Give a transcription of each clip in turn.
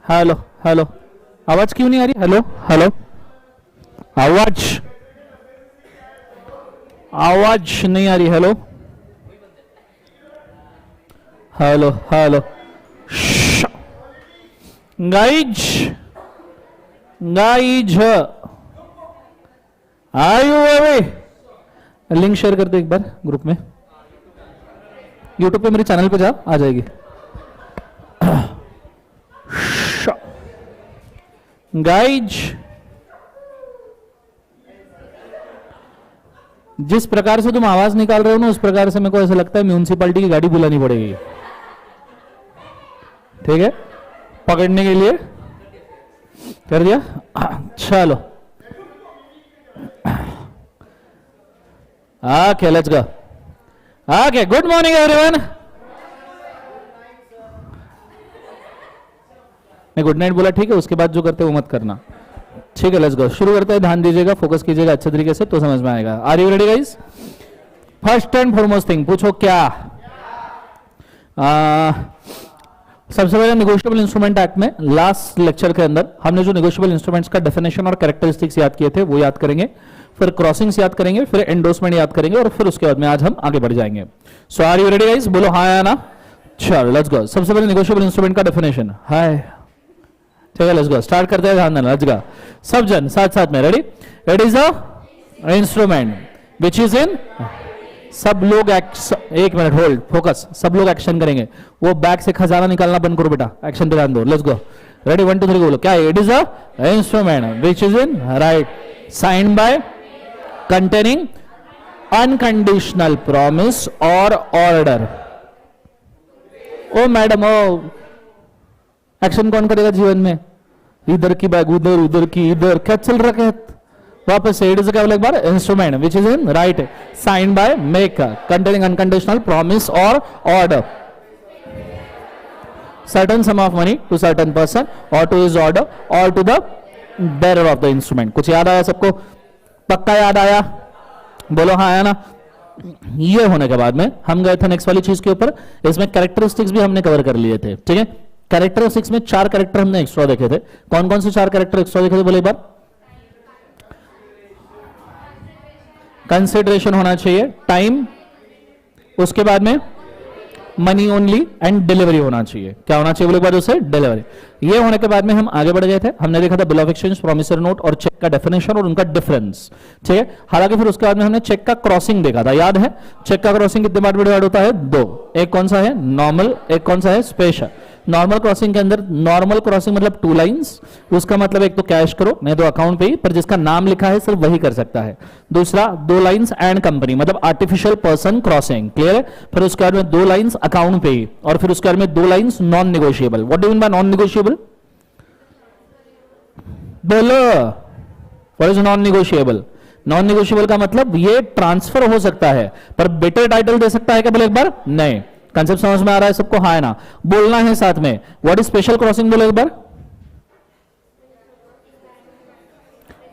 Hello hello, आवाज क्यों नहीं आ रही? हेलो हेलो, आवाज आवाज नहीं आ रही। Hello hello hello, guys guys, आयु अवे लिंक शेयर कर दो एक बार ग्रुप में। यूट्यूब पे मेरे चैनल पे जा, आ जाएगी। गाइज, जिस प्रकार से तुम आवाज निकाल रहे हो ना, उस प्रकार से मेरे को ऐसा लगता है म्यूनिसिपैलिटी की गाड़ी बुलानी पड़ेगी, ठीक है, पकड़ने के लिए। कर दिया? चलो, okay let's go. Okay, good morning everyone. मैं गुड नाइट बोला, ठीक है, उसके बाद जो करते हो वो मत करना, ठीक है। लेट्स गो, शुरू करते हैं। ध्यान दीजिएगा, फोकस कीजिएगा अच्छे तरीके से, तो समझ में आएगा। Are you ready guys? First and foremost thing, पूछो क्या? सबसे पहले नेगोशिएबल इंस्ट्रूमेंट एक्ट में लास्ट लेक्चर के अंदर हमने जो नेगोशिएबल इंस्ट्रूमेंट्स का डेफिनेशन और कैरेक्टरिस्टिक्स याद किए थे वो याद करेंगे, फिर क्रॉसिंग्स याद करेंगे, फिर एंडोर्समेंट याद करेंगे, और फिर उसके बाद में आज हम आगे बढ़ जाएंगे। सो आर यू रेडी गाइस? बोलो हाँ या ना। चलो लेट्स गो। सबसे पहले नेगोशिएबल इंस्ट्रूमेंट का डेफिनेशन, हाय, ठीक है, लेट्स गो, स्टार्ट करते हैं। ध्यान देना, लेट्स गो सब जन साथ साथ में। Ready? It is a instrument which is इन, सब लोग एक मिनट होल्ड, फोकस, सब लोग एक्शन करेंगे। वो बैग से खजाना निकालना बंद करो बेटा, एक्शन पे ध्यान दो। लेट्स गो, रेडी, 1 2 3 बोलो। क्या है? It is a instrument which is in, right, signed by, containing unconditional promise और ऑर्डर। ओ मैडम, ओ एक्शन कौन करेगा जीवन में? इधर की बैग उधर, उधर की इधर, क्या चल रहा है? वापस से, इट इज क्या बोला एक बार? Instrument which is in, write, sign by, make, containing unconditional promise और order, certain sum of money to certain person और टू हिज ऑर्डर और to the bearer of the instrument. कुछ याद आया सबको? पक्का याद आया? बोलो हाँ आया ना। ये होने के बाद में हम गए थे नेक्स्ट वाली चीज के ऊपर। इसमें कैरेक्टरिस्टिक्स भी हमने कवर कर लिए थे, ठीक है। कैरेक्टरिस्टिक्स में 4 कैरेक्टर हमने एक्स्ट्रा देखे थे। कौन कौन से 4 कैरेक्टर एक्स्ट्रा देखे थे? बोले एक बार। कंसिडरेशन होना चाहिए, टाइम, उसके बाद में मनी ओनली एंड डिलीवरी होना चाहिए। क्या होना चाहिए बोले एक बार? उसे डिलीवरी। ये होने के बाद में हम आगे बढ़ गए थे। हमने देखा था bill of exchange, promissory note और चेक का डेफिनेशन और उनका डिफरेंस, ठीक है। हालांकि फिर उसके बाद में हमने चेक का क्रॉसिंग देखा था, याद है? चेक का क्रॉसिंग कितने पार्ट में डिवाइड होता है? 2। एक कौन सा है? नॉर्मल, एक कौन सा है? स्पेशल। नॉर्मल क्रॉसिंग के अंदर, नॉर्मल क्रॉसिंग मतलब 2 लाइंस, उसका मतलब एक तो कैश करो, नहीं तो अकाउंट पे ही, पर जिसका नाम लिखा है सिर्फ वही कर सकता है। दूसरा 2 लाइंस एंड कंपनी, मतलब आर्टिफिशियल पर्सन क्रॉसिंग, क्लियर है। फिर उसके बाद में 2 लाइंस अकाउंट पे ही, और फिर उसके बाद में 2 lines non negotiable. What do you mean by non negotiable? बोलो, what is non negotiable? Non negotiable का मतलब ये ट्रांसफर हो सकता है, पर बेटर टाइटल दे सकता है क्या? बोले एक बार। नहीं। कंसेप्ट समझ में आ रहा है सबको? हाँ है ना। बोलना है साथ में। What is special crossing? बोलो एक बार।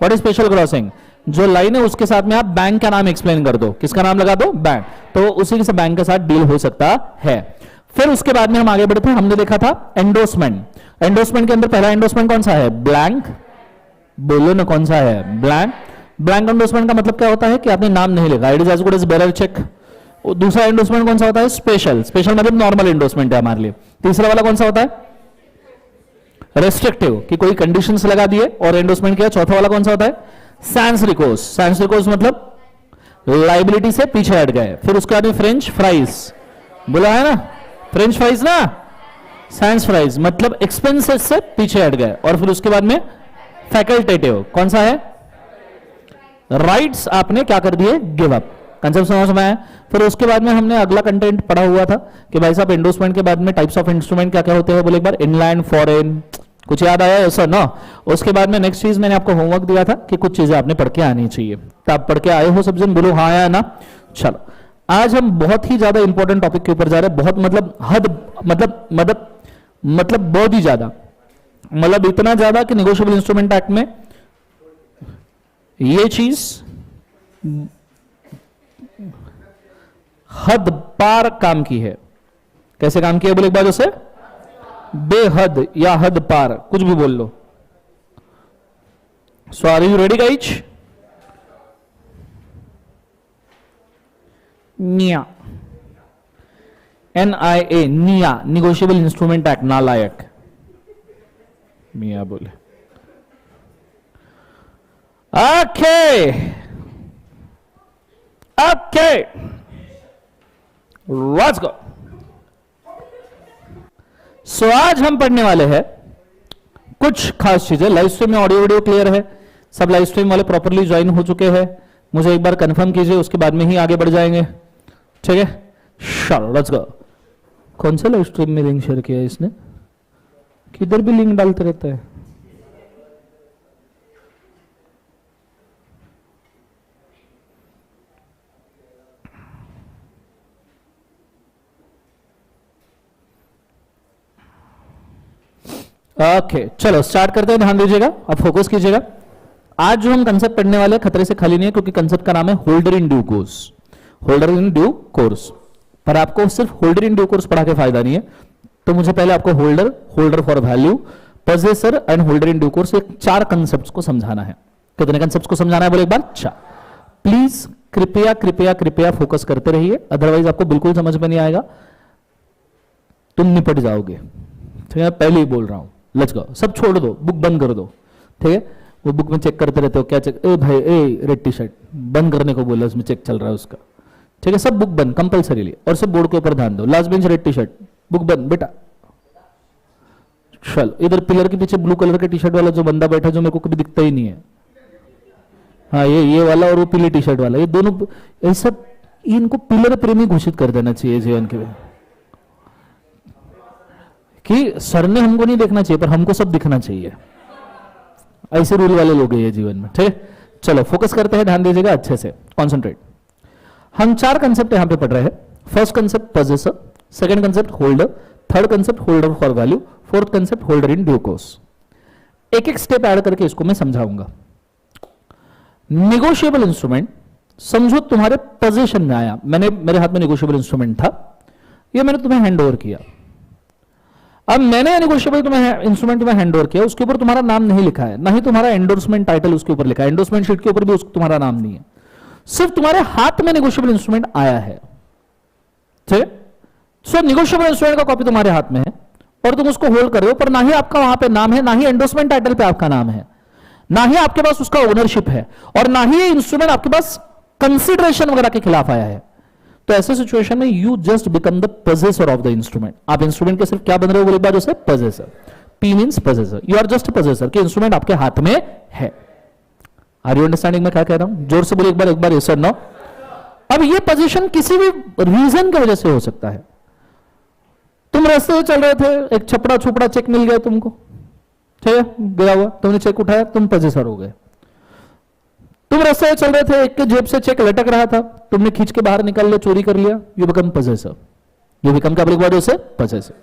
What is special crossing? जो लाइन है उसके साथ में आप बैंक का नाम एक्सप्लेन कर दो। किसका नाम लगा दो? बैंक। तो उसी से बैंक के साथ डील हो सकता है। फिर उसके बाद में हम आगे बढ़े थे। हमने देखा था एंडोर्समेंट। एंडोर्समेंट के अंदर पहला एंडोर्समेंट कौन सा है? ब्लैंक। बोलो ना कौन सा है? ब्लैंक। ब्लैंक एंडोर्समेंट का मतलब क्या होता है? कि आपने नाम नहीं लिखा। It is as good as bearer cheque. दूसरा एंडोर्समेंट कौन सा होता है? स्पेशल। स्पेशल मतलब नॉर्मल एंडोर्समेंट है हमारे लिए। तीसरा वाला कौन सा होता है? रेस्ट्रिक्टिव, कि कोई कंडीशंस लगा दिए और एंडोर्समेंट किया। चौथा वाला कौन सा होता है? Sans recourse. सैंस रिकोर्स मतलब लाइबिलिटी से पीछे हट गए। फिर उसके बाद में फ्रेंच फ्राइज, बोला है ना? फ्रेंच फ्राइज ना, सैंस फ्राइज मतलब एक्सपेंसेस से पीछे हट गए। और फिर उसके बाद में फैकल्टेटिव, कौन सा है? राइट्स आपने क्या कर दिए? Give up. कंसेप्ट समझ में आया? फिर उसके बाद में हमने अगला कंटेंट पढ़ा हुआ था कि भाई साहब एंडोर्समेंट के बाद में टाइप्स ऑफ इंस्ट्रूमेंट क्या क्या होते हैं? बोले एक बार। Inland, foreign. कुछ याद आया ऐसा ना? उसके बाद में नेक्स्ट चीज मैंने आपको होमवर्क दिया था कि कुछ चीजें आपने पढ़ के आनी चाहिए। तो आप पढ़ के आए हो सब जन? बोलो हाँ या ना। चलो, आज हम बहुत ही ज्यादा इंपॉर्टेंट टॉपिक के ऊपर जा रहे हैं। बहुत मतलब हद, मतलब बहुत ही ज्यादा, मतलब इतना ज्यादा कि नेगोशिएबल इंस्ट्रूमेंट एक्ट में ये चीज हद पार काम की है। कैसे काम किया बोले एक बार? उसे बेहद या हद पार, कुछ भी बोल लो. So are you ready guys? NIA, NIA, NIA, Negotiable Instrument Act, नालायक. मिया बोले. Okay. Okay. Let's go. So आज हम पढ़ने वाले हैं कुछ खास चीजें. लाइव स्ट्रीम में ऑडियो वीडियो क्लियर है? सब लाइव स्ट्रीम वाले प्रॉपरली ज्वाइन हो चुके हैं? मुझे एक बार कंफर्म कीजिए, उसके बाद में ही आगे बढ़ जाएंगे. ठीक है, चलो लेट्स गो. कौन सा लाइव स्ट्रीम में लिंक शेयर किया इसने? किधर भी लिंक डालते रहता है. ओके चलो स्टार्ट करते हैं. ध्यान दीजिएगा, अब फोकस कीजिएगा. आज जो हम कंसेप्ट पढ़ने वाले हैं खतरे से खाली नहीं है, क्योंकि कंसेप्ट का नाम है holder in due course. Holder in due course. पर आपको सिर्फ होल्डर इन ड्यू कोर्स पढ़ा के फायदा नहीं है. तो मुझे पहले आपको holder, holder for value, possessor and holder in due course, एक 4 कंसेप्ट्स को समझाना है. कितने कंसेप्ट्स को समझाना है बोले एक बार? 4. प्लीज कृपया कृपया कृपया फोकस करते रहिए, अदरवाइज आपको बिल्कुल समझ में नहीं आएगा, तुम निपट जाओगे. ठीक है, पहले ही बोल रहा हूं. Let's go. सब छोड़ दो, बुक बंद कर दो. ठीक है, वो बुक में चेक करते रहते हो, क्या चेक? ए भाई, ए रेड टी शर्ट बंद करने को बोला, उसमें चेक चल रहा है उसका. ठीक है, सब बुक बंद कंपलसरीली, और सब बोर्ड के ऊपर ध्यान दो. Last bench red T shirt, book बंद बेटा. चलो इधर पिलर के पीछे ब्लू कलर के टी शर्ट वाला जो बंदा बैठा, जो मेरे को कभी दिखता ही नहीं है. हाँ, ये वाला और वो पीली टी शर्ट वाला, ये दोनों ऐसा, इनको पिलर प्रेमी घोषित कर देना चाहिए जीवन के लिए, कि सर ने हमको नहीं देखना चाहिए, पर हमको सब दिखना चाहिए. ऐसे रूल वाले लोग हैं ये जीवन में. ठीक है, चलो फोकस करते हैं. ध्यान दीजिएगा अच्छे से, कॉन्सेंट्रेट. हम 4 कंसेप्ट यहां पे पढ़ रहे हैं. First concept possessor, second concept holder, third concept holder for value, fourth concept holder in due course. एक एक स्टेप ऐड करके इसको मैं समझाऊंगा. निगोशिएबल इंस्ट्रूमेंट, समझो तुम्हारे पोजीशन में आया. मेरे हाथ में निगोशिएबल इंस्ट्रूमेंट था, ये मैंने तुम्हें हैंड ओवर किया. अब मैंने निगोशिएबल तुम्हें इंस्ट्रूमेंट में हैंड ओवर किया, उसके ऊपर तुम्हारा नाम नहीं लिखा है, ना ही तुम्हारा एंडोर्समेंट टाइटल उसके ऊपर लिखा है. एंडोर्समेंट शीट के ऊपर भी तुम्हारा नाम नहीं है. सिर्फ तुम्हारे हाथ में निगोशिएबल इंस्ट्रूमेंट आया है. ठीक है, सो निगोशिएबल इंस्ट्रूमेंट का कॉपी तुम्हारे हाथ में है और तुम उसको होल्ड कर रहे हो, पर ना ही आपका वहां पे नाम है, ना ही एंडोर्समेंट टाइटल पे आपका नाम है, ना ही आपके पास उसका ओनरशिप है, और ना ही ये इंस्ट्रूमेंट आपके पास कंसिडरेशन वगैरह के खिलाफ आया है. तो ऐसे सिचुएशन में you just become the possessor of the instrument. आप इंस्ट्रूमेंट के सिर्फ क्या बन रहे हो, एक बार उसे possessor. P means possessor, you are just possessor, कि इंस्ट्रूमेंट आपके हाथ में है. आर यू अंडरस्टैंडिंग मैं क्या कह रहा हूं? जोर से बोले एक बार यस और नो. अब ये पोजीशन किसी भी रीजन की वजह से हो सकता है. तुम रास्ते से चल रहे थे, एक छपड़ा छुपड़ा चेक मिल गया तुमको, ठीक है, गिरा हुआ, तुमने चेक उठाया, तुम पोजेसर हो गए. तुम रास्ते से चल रहे थे, एक के जेब से चेक लटक रहा था, तुमने खींच के बाहर निकाल लिया, चोरी कर लिया, you become possessor. You become क्या बोले से पोजेसर.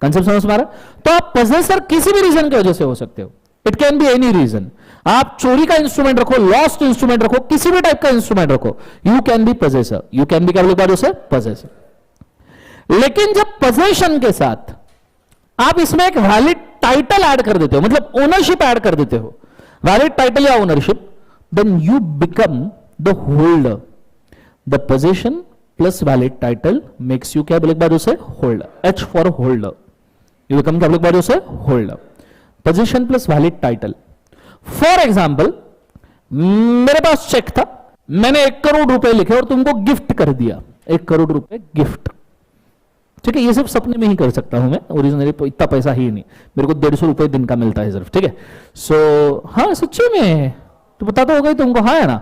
कंसेप्ट समझ में आ रहा है? तो आप पोजेसर किसी भी रीजन की वजह से हो सकते हो. It can be any reason. आप चोरी का इंस्ट्रूमेंट रखो, लॉस्ट इंस्ट्रूमेंट रखो, किसी भी टाइप का इंस्ट्रूमेंट रखो, you can be possessor. You can be क्या बोले से पोजेसर. लेकिन जब पोजेशन के साथ आप इसमें एक वैलिड टाइटल ऐड कर देते हो, मतलब ओनरशिप ऐड कर देते हो, वैलिड टाइटल या ownership, then you become the holder. The possession plus valid title makes you क्या बोले एक बार उसे holder. H for holder. You become क्या बोले एक बार उसे holder. Possession plus valid title. For example, मेरे पास चेक था, मैंने 1 करोड़ रुपए लिखे और तुमको गिफ्ट कर दिया. 1 करोड़ रुपए गिफ्ट. ठीक है, ये सब सपने में ही कर सकता हूं मैं, ओरिजिनली इतना पैसा ही नहीं, मेरे को 150 रुपए दिन का मिलता है सिर्फ. ठीक है, सो हाँ सच्ची में तो पता तो होगा ही तुमको. हाँ है ना,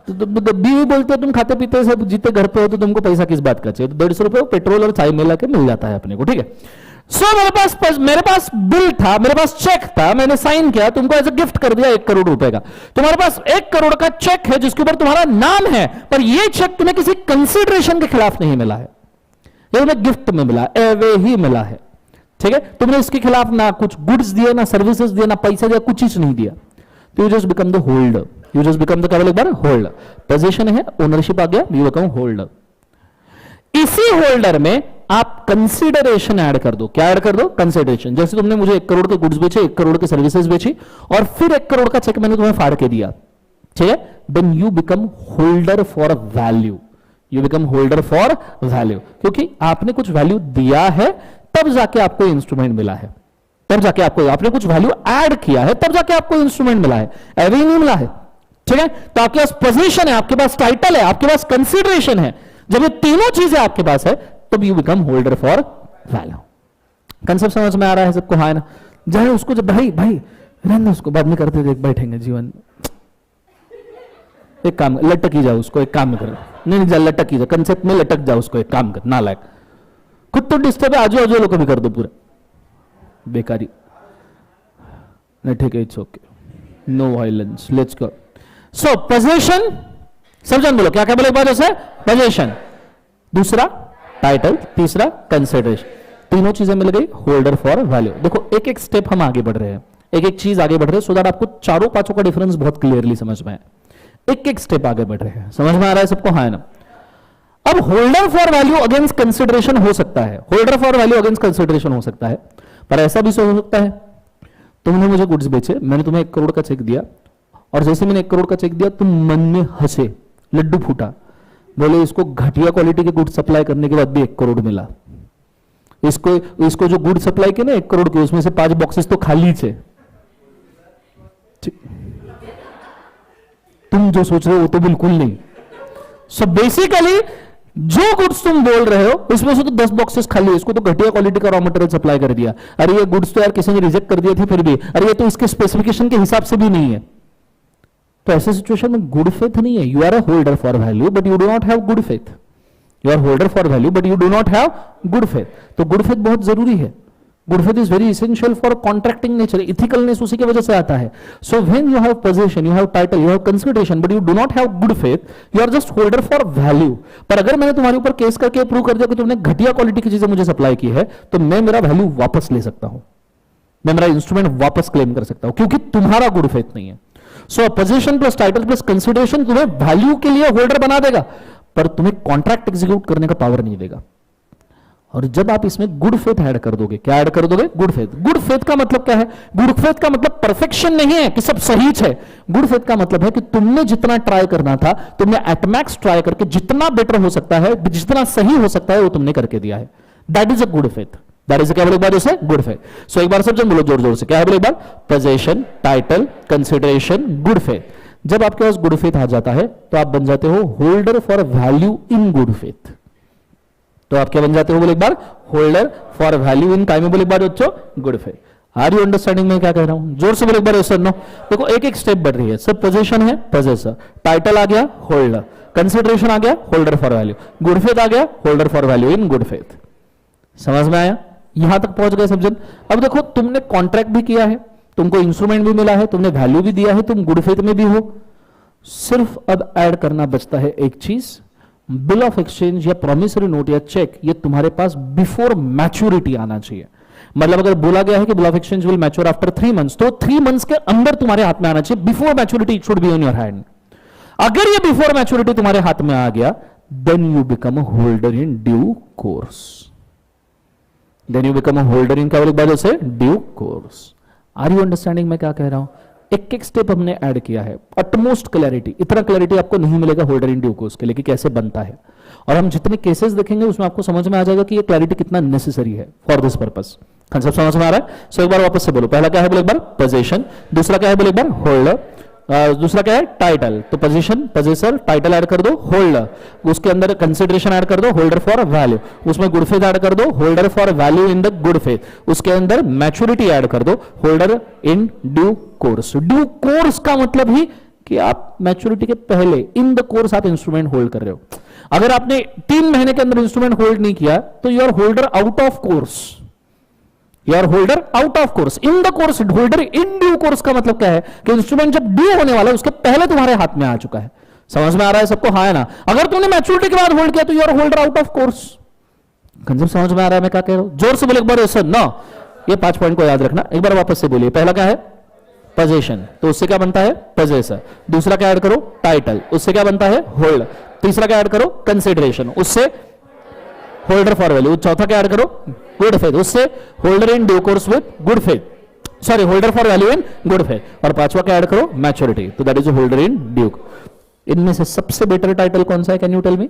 तो बीवी बोलते हो तुम खाते पीते सब जीते घर पे हो, तो तुमको पैसा किस बात का चाहिए. तो 150 रुपए पेट्रोल और चाय मिला के मिल जाता है अपने को. ठीक है, सो मेरे पास बिल था, मेरे पास चेक था, मैंने साइन किया, तुमको एज ए गिफ्ट कर दिया 1 करोड़ रुपए का. तुम्हारे पास 1 करोड़ का चेक है जिसके ऊपर तुम्हारा नाम है, पर यह चेक तुम्हें किसी कंसिडरेशन के खिलाफ नहीं मिला है, ये तुम्हें गिफ्ट में मिला, एवे ही मिला है. ठीक है, तुमने इसके खिलाफ ना कुछ गुड्स दिए, ना सर्विसेज दिए, ना पैसा दिया, कुछ चीज नहीं दिया. तो you just become the holder. You just become the क्या बोले एक बार होल्डर. पोजीशन है, ओनरशिप आ गया, यू बिकम होल्डर. इसी होल्डर में आप कंसिडरेशन ऐड कर दो। क्या ऐड कर दो? कंसिडरेशन। जैसे तुमने मुझे 1 करोड़ के गुड्स बेचे, 1 करोड़ के सर्विसेज बेची, और फिर 1 करोड़ का चेक मैंने तुम्हें फाड़ के दिया, ठीक है, then you become holder for value. You become holder for value, क्योंकि आपने कुछ वैल्यू दिया है तब जाके आपको इंस्ट्रूमेंट मिला है, तब जाके आपने कुछ वैल्यू ऐड किया है तब जाके आपको इंस्ट्रूमेंट मिला है, ऐसे ही नहीं मिला है, ठीक है। तो आपके पास पोजीशन है, आपके पास टाइटल है, आपके पास कंसिडरेशन है। जब ये तीनों चीजें आपके पास है तब you become holder for value. Concept समझ में आ रहा है सबको? हाँ ना? जाए उसको, जब भाई रहने उसको, बाद में करते देख बैठेंगे जीवन। एक काम लटक ही जाओ उसको, एक काम कर, नहीं लटक ही जाओ, कंसेप्ट में लटक जाओ उसको, एक काम कर, नालायक। खुद तो डिस्टर्ब है, आजू आजू लोग भी कर दो पूरा बेकारी। नहीं ठीक है, it's okay, no violence, let's go. So position, सब जान बोलो क्या क्या बोले बात से? पोजीशन, दूसरा टाइटल, तीसरा कंसिडरेशन, तीनों चीजें मिल गई होल्डर फॉर वैल्यू। देखो एक एक स्टेप हम आगे बढ़ रहे हैं, एक एक चीज आगे बढ़ रहे हैं, सो दैट आपको चारों पांचों का डिफरेंस बहुत क्लियरली समझ में है। एक एक स्टेप आगे बढ़ रहे हैं, समझ में आ रहा है सबको? हाँ ना? अब holder for value against consideration हो सकता है, holder for value against consideration हो सकता है, पर ऐसा भी हो सकता है तुमने मुझे गुड्स बेचे, मैंने तुम्हें 1 करोड़ का चेक दिया, और जैसे मैंने 1 करोड़ का चेक दिया तुम मन में हंसे, लड्डू फूटा, बोले इसको घटिया क्वालिटी के गुड्स सप्लाई करने के बाद भी 1 करोड़ मिला। इसको जो गुड सप्लाई के ना 1 करोड़ के, उसमें से 5 बॉक्सेस तो खाली थे। तुम जो सोच रहे हो वो तो बिल्कुल नहीं। सो बेसिकली जो गुड्स तुम बोल रहे हो उसमें से तो 10 बॉक्सेस खाली है, इसको तो घटिया क्वालिटी का रॉ मटेरियल सप्लाई कर दिया। अरे ये गुड्स तो यार किसी ने रिजेक्ट कर दिए थे, फिर भी अरे ये तो इसके स्पेसिफिकेशन के हिसाब से भी नहीं है। तो ऐसे सिचुएशन में गुड फेथ नहीं है। You are a holder for value but you do not have good faith. You are holder for value but you do not have good faith. तो गुड फेथ बहुत जरूरी है। Good faith is very essential for contracting nature. Ethicalness उसी की वजह से आता है। So when you have position, you have title, you have consideration but you do not have good faith, you are just holder for value. पर अगर मैंने तुम्हारे ऊपर केस करके प्रूव कर दिया कि तुमने घटिया क्वालिटी की चीजें मुझे सप्लाई की है, तो मैं मेरा वैल्यू वापस ले सकता हूं, मैं मेरा इंस्ट्रूमेंट वापस क्लेम कर सकता हूं, क्योंकि तुम्हारा गुड फेथ नहीं है। सो position plus title plus consideration तुम्हें वैल्यू के लिए होल्डर बना देगा, पर तुम्हें कॉन्ट्रैक्ट एग्जीक्यूट करने का पावर नहीं देगा। और जब आप इसमें गुड फेथ ऐड कर दोगे, क्या ऐड कर दोगे? Good faith. गुड फेथ का मतलब क्या है? गुड फेथ का मतलब परफेक्शन नहीं है कि सब सही है। गुड फेथ का मतलब है कि तुमने जितना ट्राई करना था, तुमने एट मैक्स ट्राई करके जितना बेटर हो सकता है, जितना सही हो सकता है, वो तुमने करके दिया है। That is a good faith. That is क्या बोले एक बार उसे? Good faith. सो एक बार सब जन बोलो जोर जोर से, क्या है बोले एक बार? Position, title, consideration, good faith. जब आपके पास गुड फेथ आ जाता है तो आप बन जाते हो holder for value in good faith. तो आप क्या बन जाते हो बोले एक बार? Holder for value in time में बोले एक बार बच्चों good faith. Are you understanding में क्या कह रहा हूं? जोर से बोले एक बार सर। नो देखो एक एक स्टेप बढ़ रही है। सब पोजीशन है, पोजेसर, टाइटल आ गया, होल्डर, कंसिडरेशन आ गया, holder for value, good faith आ गया, holder for value in good faith. समझ में आया? यहां तक पहुंच गए सब जन। अब देखो तुमने कॉन्ट्रैक्ट भी किया है, तुमको इंस्ट्रूमेंट भी मिला है, तुमने वैल्यू भी दिया है, तुम गुड फेथ में भी हो। सिर्फ अब ऐड करना बचता है एक चीज, बिल ऑफ एक्सचेंज या प्रॉमिसरी नोट या चेक, ये तुम्हारे पास बिफोर मैच्योरिटी आना चाहिए। मतलब अगर बोला गया है कि bill of exchange will mature after 3 months, तो 3 मंथ्स के अंदर तुम्हारे हाथ में आना चाहिए। Before maturity it should be in your hand. अगर ये बिफोर मैच्योरिटी तुम्हारे हाथ में आ गया, then you become a holder in due course. Then you become a holder in क्या बोले बात से? Due course. Are you understanding मैं क्या कह रहा हूं? एक एक स्टेप हमने ऐड किया है। अटमोस्ट क्लैरिटी, इतना क्लैरिटी आपको नहीं मिलेगा होल्डर इन ड्यू कोर्स के लिए कि कैसे बनता है। और हम जितने केसेस देखेंगे उसमें आपको समझ में आ जाएगा कि ये क्लैरिटी कितना नेसेसरी है फॉर दिस पर्पस। कंसेप्ट समझ में आ रहा है? सो एक बार वापस से बोलो। पहला क्या है बोले एक बार? पोजीशन। दूसरा क्या है बोले एक बार? होल्डर। दूसरा क्या है? टाइटल। तो पोजीशन, पोजेसर, टाइटल ऐड कर दो, होल्डर, उसके अंदर कंसिडरेशन ऐड कर दो, होल्डर फॉर वैल्यू, उसमें गुड फेथ ऐड कर दो, holder for value in the good faith, उसके अंदर मैच्योरिटी ऐड कर दो, holder in due course. Due course का मतलब ही कि आप मैच्योरिटी के पहले इन द कोर्स आप इंस्ट्रूमेंट होल्ड कर रहे हो। अगर आपने 3 महीने के अंदर इंस्ट्रूमेंट होल्ड नहीं किया तो you are holder out of course. You are holder out of course. In the course, holder in due course का मतलब क्या है कि इंस्ट्रूमेंट जब ड्यू होने वाला है उसके पहले तुम्हारे हाथ में आ चुका है। समझ में आ रहा है सबको? हाँ है ना? अगर तुमने मैच्योरिटी के बाद होल्ड किया तो you are holder out of course. Concept समझ में आ रहा है मैं क्या कह रहा हूं? जोर से बोले एक बार सर। ना ये 5 पॉइंट को याद रखना। एक बार वापस से बोलिए। पहला क्या है? पोजीशन, तो उससे क्या बनता है? पोजेसर। दूसरा क्या ऐड करो? टाइटल, उससे क्या बनता है? होल्डर। तीसरा क्या ऐड करो? कंसिडरेशन, उससे होल्डर फॉर वैल्यू, चौथा क्या ऐड करो, गुड फेथ, उससे holder in due course with good faith, sorry holder for value in good faith, और पांचवा क्या ऐड करो, मैच्योरिटी, तो that is holder in due. इनमें से सबसे बेटर टाइटल कौन सा है, can you tell me?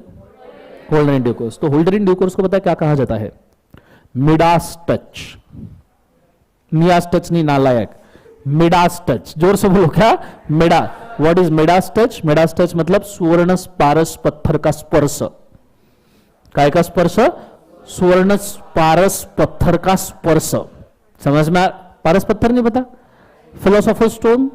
Holder in due course. तो होल्डर इन ड्यू कोर्स को पता है क्या कहा जाता है? मिडास टच, मियास टच नहीं नालायक, मिडास टच, जोर से बोलो क्या, Midas. What is Midas touch? Midas touch मतलब सुवर्ण पारस पत्थर का स्पर्श, काय का स्पर्श, सुवर्ण पारस पत्थर का स्पर्श, समझ में? पारस पत्थर नहीं पता, फिलोसोफर स्टोन,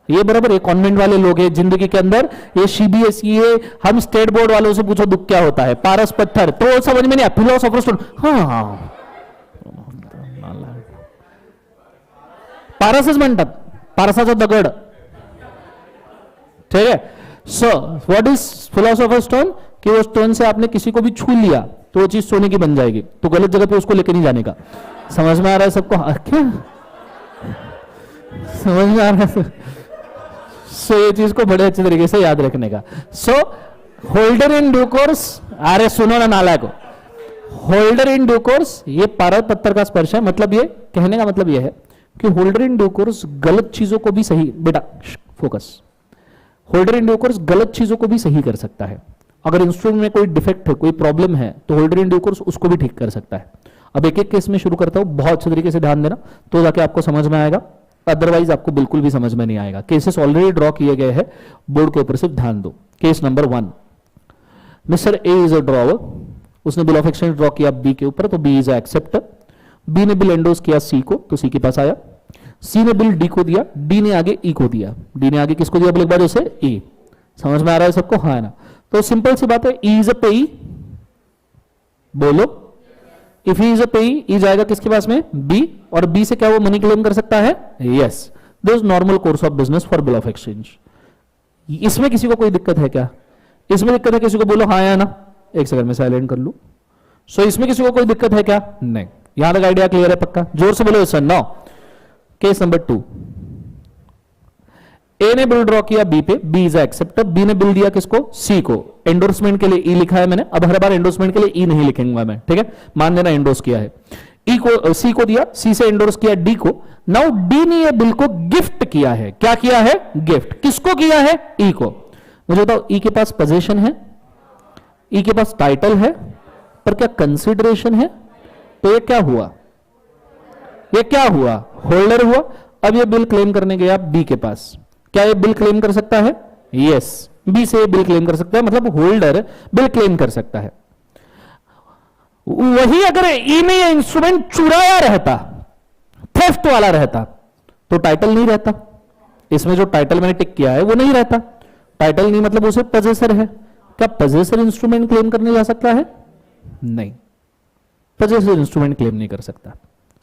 ये बराबर है, कॉन्वेंट वाले लोग हैं जिंदगी के अंदर, ये सीबीएसई है, हम स्टेट बोर्ड वालों से पूछो दुख क्या होता है, पारस पत्थर तो समझ में नहीं आया, फिलोसोफर स्टोन, हाँ पारसच म्हणतात, पारसाचा दगड, ठीक है। So what is philosopher stone? कि वो स्टोन से आपने किसी को भी छू लिया तो वो चीज सोने की बन जाएगी, तो गलत जगह पे उसको लेके नहीं जाने का। समझ में आ रहा है सबको? क्या समझ में आ रहा है? सो ये चीज को बड़े अच्छे तरीके से याद रखने का। सो होल्डर इन ड्यू कोर्स, अरे सुनो ना नालायक को, होल्डर इन ड्यू कोर्स ये पारस पत्थर का स्पर्श है, मतलब ये कहने का मतलब ये है कि होल्डर इन ड्यू कोर्स गलत चीजों को भी सही, बेटा focus, holder in due course गलत चीजों को भी सही कर सकता है। अगर इंस्ट्रूमेंट में कोई डिफेक्ट है, कोई प्रॉब्लम है, तो होल्डर इन ड्यू कोर्स उसको भी ठीक कर सकता है। अब एक एक केस में शुरू करता हूं, बहुत अच्छे तरीके से ध्यान देना, तो जाके आपको समझ में आएगा, अदरवाइज आपको बिल्कुल भी समझ में नहीं आएगा। केसेस ऑलरेडी ड्रॉ किए गए हैं बोर्ड के ऊपर, सिर्फ ध्यान दो। Case number 1, mister A is a drawer, उसने बिल ऑफ एक्सचेंज ड्रॉ किया बी के ऊपर, तो B is a acceptor. B ने बिल एंडोर्स किया सी को, तो सी के पास आया। सी ने बिल डी को दिया, डी ने आगे ई को दिया। डी ने आगे किसको दिया बोले एक बार उसे? ई। समझ में आ रहा है सबको? हाँ ना? तो सिंपल सी बात है, ई इज अ पेई, बोलो इफ ही इज अ पेई, ई जाएगा किसके पास में? बी, और बी से क्या वो मनी क्लेम कर सकता है? Yes, this normal course of business for bill of exchange. इसमें किसी को कोई दिक्कत है क्या? इसमें दिक्कत है किसी को? बोलो हाँ या ना। एक सेकंड में साइलेंट कर लू। सो इसमें किसी को कोई दिक्कत है क्या? नहीं। यहां तक आइडिया क्लियर है पक्का? जोर से बोलो सर। नो। केस नंबर 2, ए ने बिल ड्रॉ किया बी पे, बी इज एक्सेप्टर। बी ने बिल दिया किसको? सी को। एंडोर्समेंट के लिए ई लिखा है मैंने, अब हर बार एंडोर्समेंट के लिए ई नहीं लिखूंगा मैं, ठीक है? मान देना एंडोर्स किया है। ई को सी को दिया, सी से एंडोर्स किया डी को। नाउ डी ने ये बिल को गिफ्ट किया है। क्या किया है? गिफ्ट। किसको किया है? ई को। मुझे बताओ, ई के पास पोजीशन है, ई के पास टाइटल है, पर क्या कंसिडरेशन है? तो ये क्या हुआ? ये क्या हुआ? होल्डर हुआ। अब ये बिल क्लेम करने गया बी के पास। क्या ये बिल क्लेम कर सकता है? यस, बी से बिल क्लेम कर सकता है, मतलब होल्डर बिल क्लेम कर सकता है। वही अगर ई ने ये इंस्ट्रूमेंट चुराया रहता, थेफ्ट वाला रहता, तो टाइटल नहीं रहता। इसमें जो टाइटल मैंने टिक किया है वो नहीं रहता। टाइटल नहीं मतलब उसे पजेसर है। क्या पजेसर इंस्ट्रूमेंट क्लेम करने जा सकता है? नहीं, पजेसर इंस्ट्रूमेंट क्लेम नहीं कर सकता।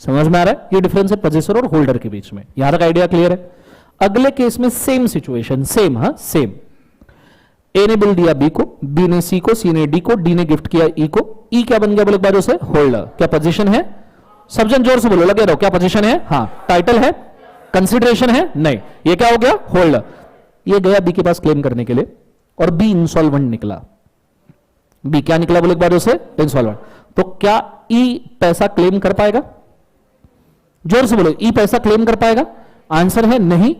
समझ में आ रहा है? ये डिफरेंस है पजेसर और होल्डर के बीच में। यहां तक आइडिया क्लियर है? अगले केस में सेम सिचुएशन, सेम, हाँ सेम। ए ने बिल दिया बी को, बी ने सी को, सी ने डी को, डी ने गिफ्ट किया ई को। ई क्या बन गया बोले एक बार उसे? होल्डर। क्या पोजीशन है? सब जन जोर से बोलो, लगे रहो। क्या पोजीशन है? हाँ। टाइटल है? कंसिडरेशन है? नहीं। ये क्या हो गया? होल्डर। ये गया बी के पास क्लेम करने के लिए, और बी इंसॉल्वेंट निकला। बी क्या निकला बोले एक बार उसे? इंसॉल्वेंट। तो क्या ई पैसा क्लेम कर पाएगा? जोर से बोलो, ई पैसा क्लेम कर पाएगा? आंसर है नहीं।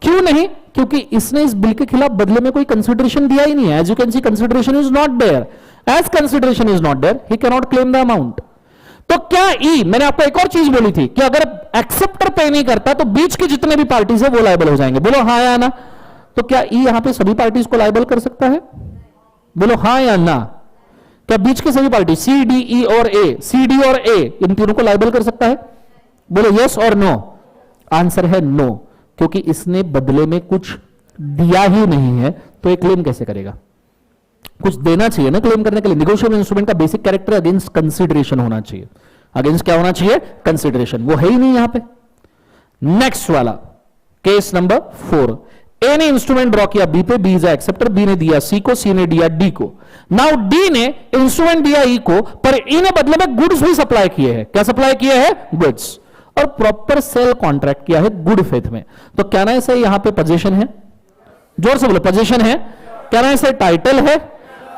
क्यों नहीं? क्योंकि इसने इस बिल के खिलाफ बदले में कोई कंसिडरेशन दिया ही नहीं है। As you can see consideration is not there. As consideration is not there, he can not claim the amount. तो क्या ई, मैंने आपको एक और चीज बोली थी कि अगर एक्सेप्टर पे नहीं करता तो बीच के जितने भी पार्टीज है वो लायबल हो जाएंगे। बोलो हाँ या ना। तो क्या ई यहां पे सभी पार्टीज को लायबल कर सकता है? बोलो हाँ या ना। क्या बीच के सभी पार्टी सी डी ई और ए, सी डी और ए, इन तीनों को लायबल कर सकता है? बोलो यस और नो। आंसर है नो, क्योंकि इसने बदले में कुछ दिया ही नहीं है, तो ये क्लेम कैसे करेगा? कुछ देना चाहिए ना क्लेम करने के लिए। नेगोशिएबल इंस्ट्रूमेंट का बेसिक कैरेक्टर अगेंस्ट कंसिडरेशन होना चाहिए। अगेंस्ट क्या होना चाहिए? कंसिडरेशन। वो है ही नहीं यहां पे। नेक्स्ट वाला केस नंबर 4, ए ने इंस्ट्रूमेंट ड्रॉ किया बी पे, बी इज एक्सेप्टर। बी ने दिया सी को, सी ने दिया डी को। नाउ डी ने इंस्ट्रूमेंट दिया ई को, पर ई ने बदले में गुड्स भी सप्लाई किए हैं। क्या सप्लाई किए हैं? गुड्स। और प्रॉपर सेल कॉन्ट्रैक्ट किया है गुड फेथ में। तो क्या ना ऐसे यहां पे पोजीशन है? जोर से बोलो, पोजीशन है? क्या ना ऐसे टाइटल है?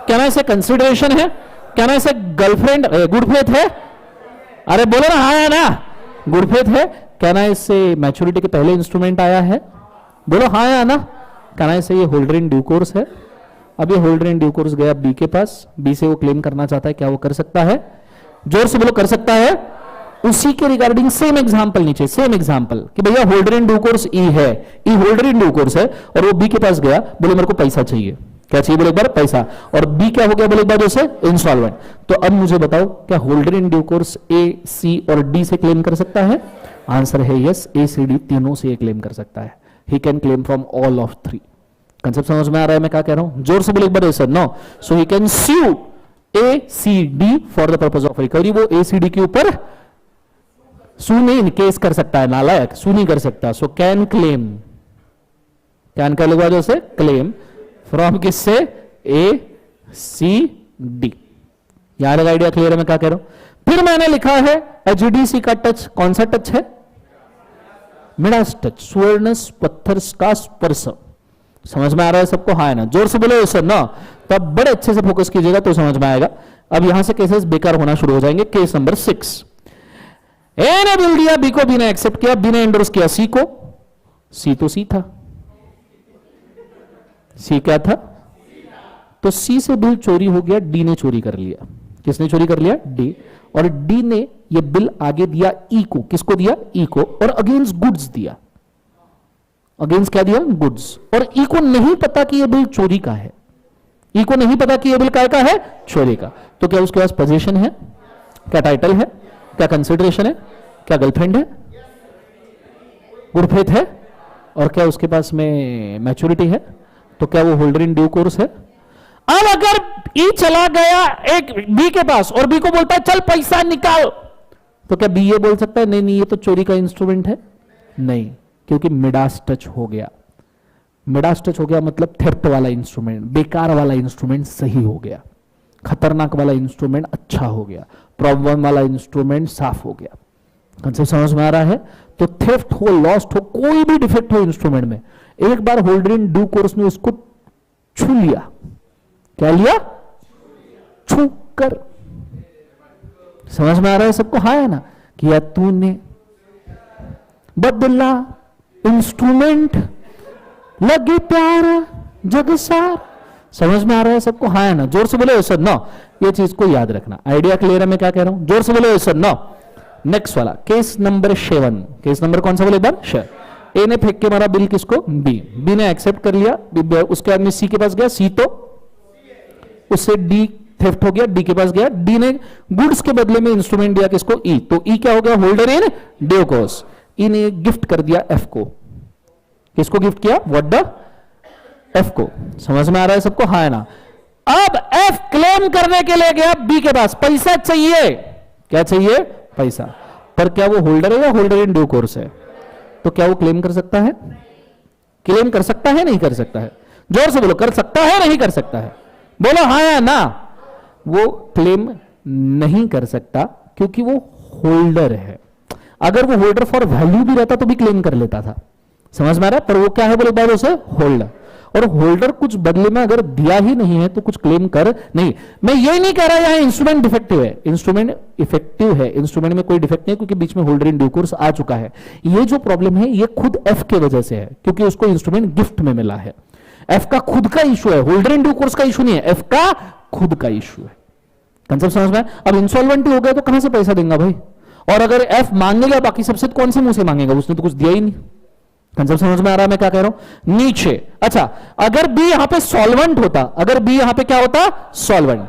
क्या ना ऐसे कंसिडरेशन है? कैन आई से गर्लफ्रेंड गुड फेथ है? अरे बोलो ना हाँ या ना, गुड फेथ है। कैन आई से मैच्योरिटी के पहले इंस्ट्रूमेंट आया है? बोलो हाँ या ना। कैन आई से ये होल्डर इन ड्यू कोर्स है? अब ये होल्डर इन ड्यू कोर्स गया बी के पास, बी से वो क्लेम करना चाहता है, क्या वो कर सकता है? जोर से बोलो कर सकता है। उसी के रिगार्डिंग सेम एग्जांपल नीचे, सेम एग्जांपल कि भैया होल्डर इन ड्यू कोर्स ई है, ई होल्डर इन ड्यू कोर्स है और वो बी के पास गया, बोले मेरे को पैसा चाहिए। क्या चाहिए बोले एक बार? पैसा। और बी क्या हो गया बोले एक बार? जैसे इंस्टॉलमेंट। तो अब मुझे बताओ क्या होल्डर इन ड्यू कोर्स ए, सी और डी से क्लेम कर सकता है? आंसर है यस, ए सी डी तीनों से क्लेम कर सकता है। He can claim from all of three. Concept समझ में आ रहा है मैं क्या कह रहा हूं? जोर से बोले एक बार sir. No, so he can sue A C D for the purpose of recovery. वो ए सी डी के ऊपर सू नहीं केस कर सकता है, नालायक, सू नहीं कर सकता। सो कैन क्लेम, कैन का लगा जैसे क्लेम फ्रॉम किससे? ए सी डी। यहां लगा आइडिया क्लियर है मैं क्या कह रहा हूं? फिर मैंने लिखा है एचडीसी का टच, कौन सा टच है? मिडास टच, स्वर्ण पत्थर का स्पर्श। समझ में आ रहा है सबको? हाँ है ना? जोर से बोलो सर ना, तब बड़े अच्छे से फोकस कीजिएगा तो समझ में आएगा। अब यहां से केसेस बेकार होना शुरू हो जाएंगे। केस नंबर 6, ए ने बिल दिया, बी को बी ने एक्सेप्ट किया, बी ने एंडोर्स किया सी को। सी तो सी था, सी क्या था? तो सी से बिल चोरी हो गया, डी ने चोरी कर लिया। किसने चोरी कर लिया? डी। और डी ने ये बिल आगे दिया ई को। किसको दिया? ई को। और अगेंस्ट गुड्स दिया। अगेंस्ट क्या दिया? गुड्स। और ई को नहीं पता कि ये बिल चोरी का है। ई को नहीं पता कि ये बिल काय का है? चोरी का। तो क्या उसके पास पोजीशन है? क्या टाइटल है? क्या कंसिडरेशन है? क्या गर्लफ्रेंड है? गुड फेथ है? और क्या उसके पास में मैच्योरिटी है? तो क्या वो होल्डर इन ड्यू कोर्स है? अब अगर ई चला गया एक बी के पास और बी को बोलता है चल पैसा निकाल, तो क्या बी ये बोल सकता है नहीं नहीं ये तो चोरी का इंस्ट्रूमेंट है? नहीं, क्योंकि मिडास टच हो गया। मिडास टच हो गया मतलब थेफ्ट वाला इंस्ट्रूमेंट, बेकार वाला इंस्ट्रूमेंट सही हो गया, खतरनाक वाला इंस्ट्रूमेंट अच्छा हो गया, प्रॉब्लम वाला इंस्ट्रूमेंट साफ हो गया। कंसेप्ट समझ में आ रहा है? तो थेफ्ट हो, लॉस्ट हो, कोई भी डिफेक्ट हो इंस्ट्रूमेंट में, एक बार होल्डर इन ड्यू कोर्स ने उसको छू लिया। क्या लिया? छू कर। समझ में आ रहा है सबको? हाँ है ना? किया तूने बदला इंस्ट्रूमेंट, लगे प्यारा जग सार। समझ में आ रहा है सबको? हाँ है ना? जोर से बोले सर नो, ये चीज को याद रखना। आइडिया क्लियर है मैं क्या कह रहा हूं? जोर से बोले सर नो। नेक्स्ट वाला केस नंबर 7। केस नंबर कौन सा बोले एक बार? शेयर। ए ने फेंक के मारा बिल किसको? बी। बी ने एक्सेप्ट कर लिया, उसके बाद में सी के पास गया, सी तो उससे डी थेफ्ट हो गया, डी के पास गया, डी ने गुड्स के बदले में इंस्ट्रूमेंट दिया किसको? ई। तो ई क्या हो गया? Holder in due course. E ने गिफ्ट कर दिया एफ को। किसको गिफ्ट किया? What the? एफ को। समझ में आ रहा है सबको? हाँ है ना? अब एफ क्लेम करने के लिए गया बी के पास, पैसा चाहिए। क्या चाहिए? पैसा। पर क्या वो होल्डर है या होल्डर इन ड्यू कोर्स है? तो क्या वो क्लेम कर सकता है? क्लेम कर सकता है नहीं कर सकता है? जोर से बोलो, कर सकता है नहीं कर सकता है? बोलो हाँ या ना। वो क्लेम नहीं कर सकता क्योंकि वो होल्डर है। अगर वो होल्डर फॉर वैल्यू भी रहता तो भी क्लेम कर लेता था। समझ में आ रहा है? पर वो क्या है बोले बात उसे? होल्डर। और होल्डर कुछ बदले में अगर दिया ही नहीं है तो कुछ क्लेम कर नहीं। मैं ये नहीं कह रहा यहां इंस्ट्रूमेंट डिफेक्टिव है, इंस्ट्रूमेंट इफेक्टिव है, इंस्ट्रूमेंट में कोई डिफेक्ट नहीं क्योंकि बीच में होल्डर इन ड्यू कोर्स आ चुका है। ये जो प्रॉब्लम है ये खुद एफ के वजह से है क्योंकि उसको इंस्ट्रूमेंट गिफ्ट में मिला है। एफ का खुद का इशू है, होल्डर इन ड्यू कोर्स का इशू नहीं है, एफ का खुद का इशू है। कंसेप्ट समझ में? अब इंसॉल्वेंट हो गया तो कहां से पैसा देगा भाई? और अगर एफ मांगेगा बाकी सबसे तो कौन से मुंह से मांगेगा? उसने तो कुछ दिया ही नहीं। कंसेप्ट समझ में आ रहा है मैं क्या कह रहा हूं? नीचे अच्छा, अगर बी यहां पे सॉल्वेंट होता, अगर बी यहां पे क्या होता? सॉल्वेंट,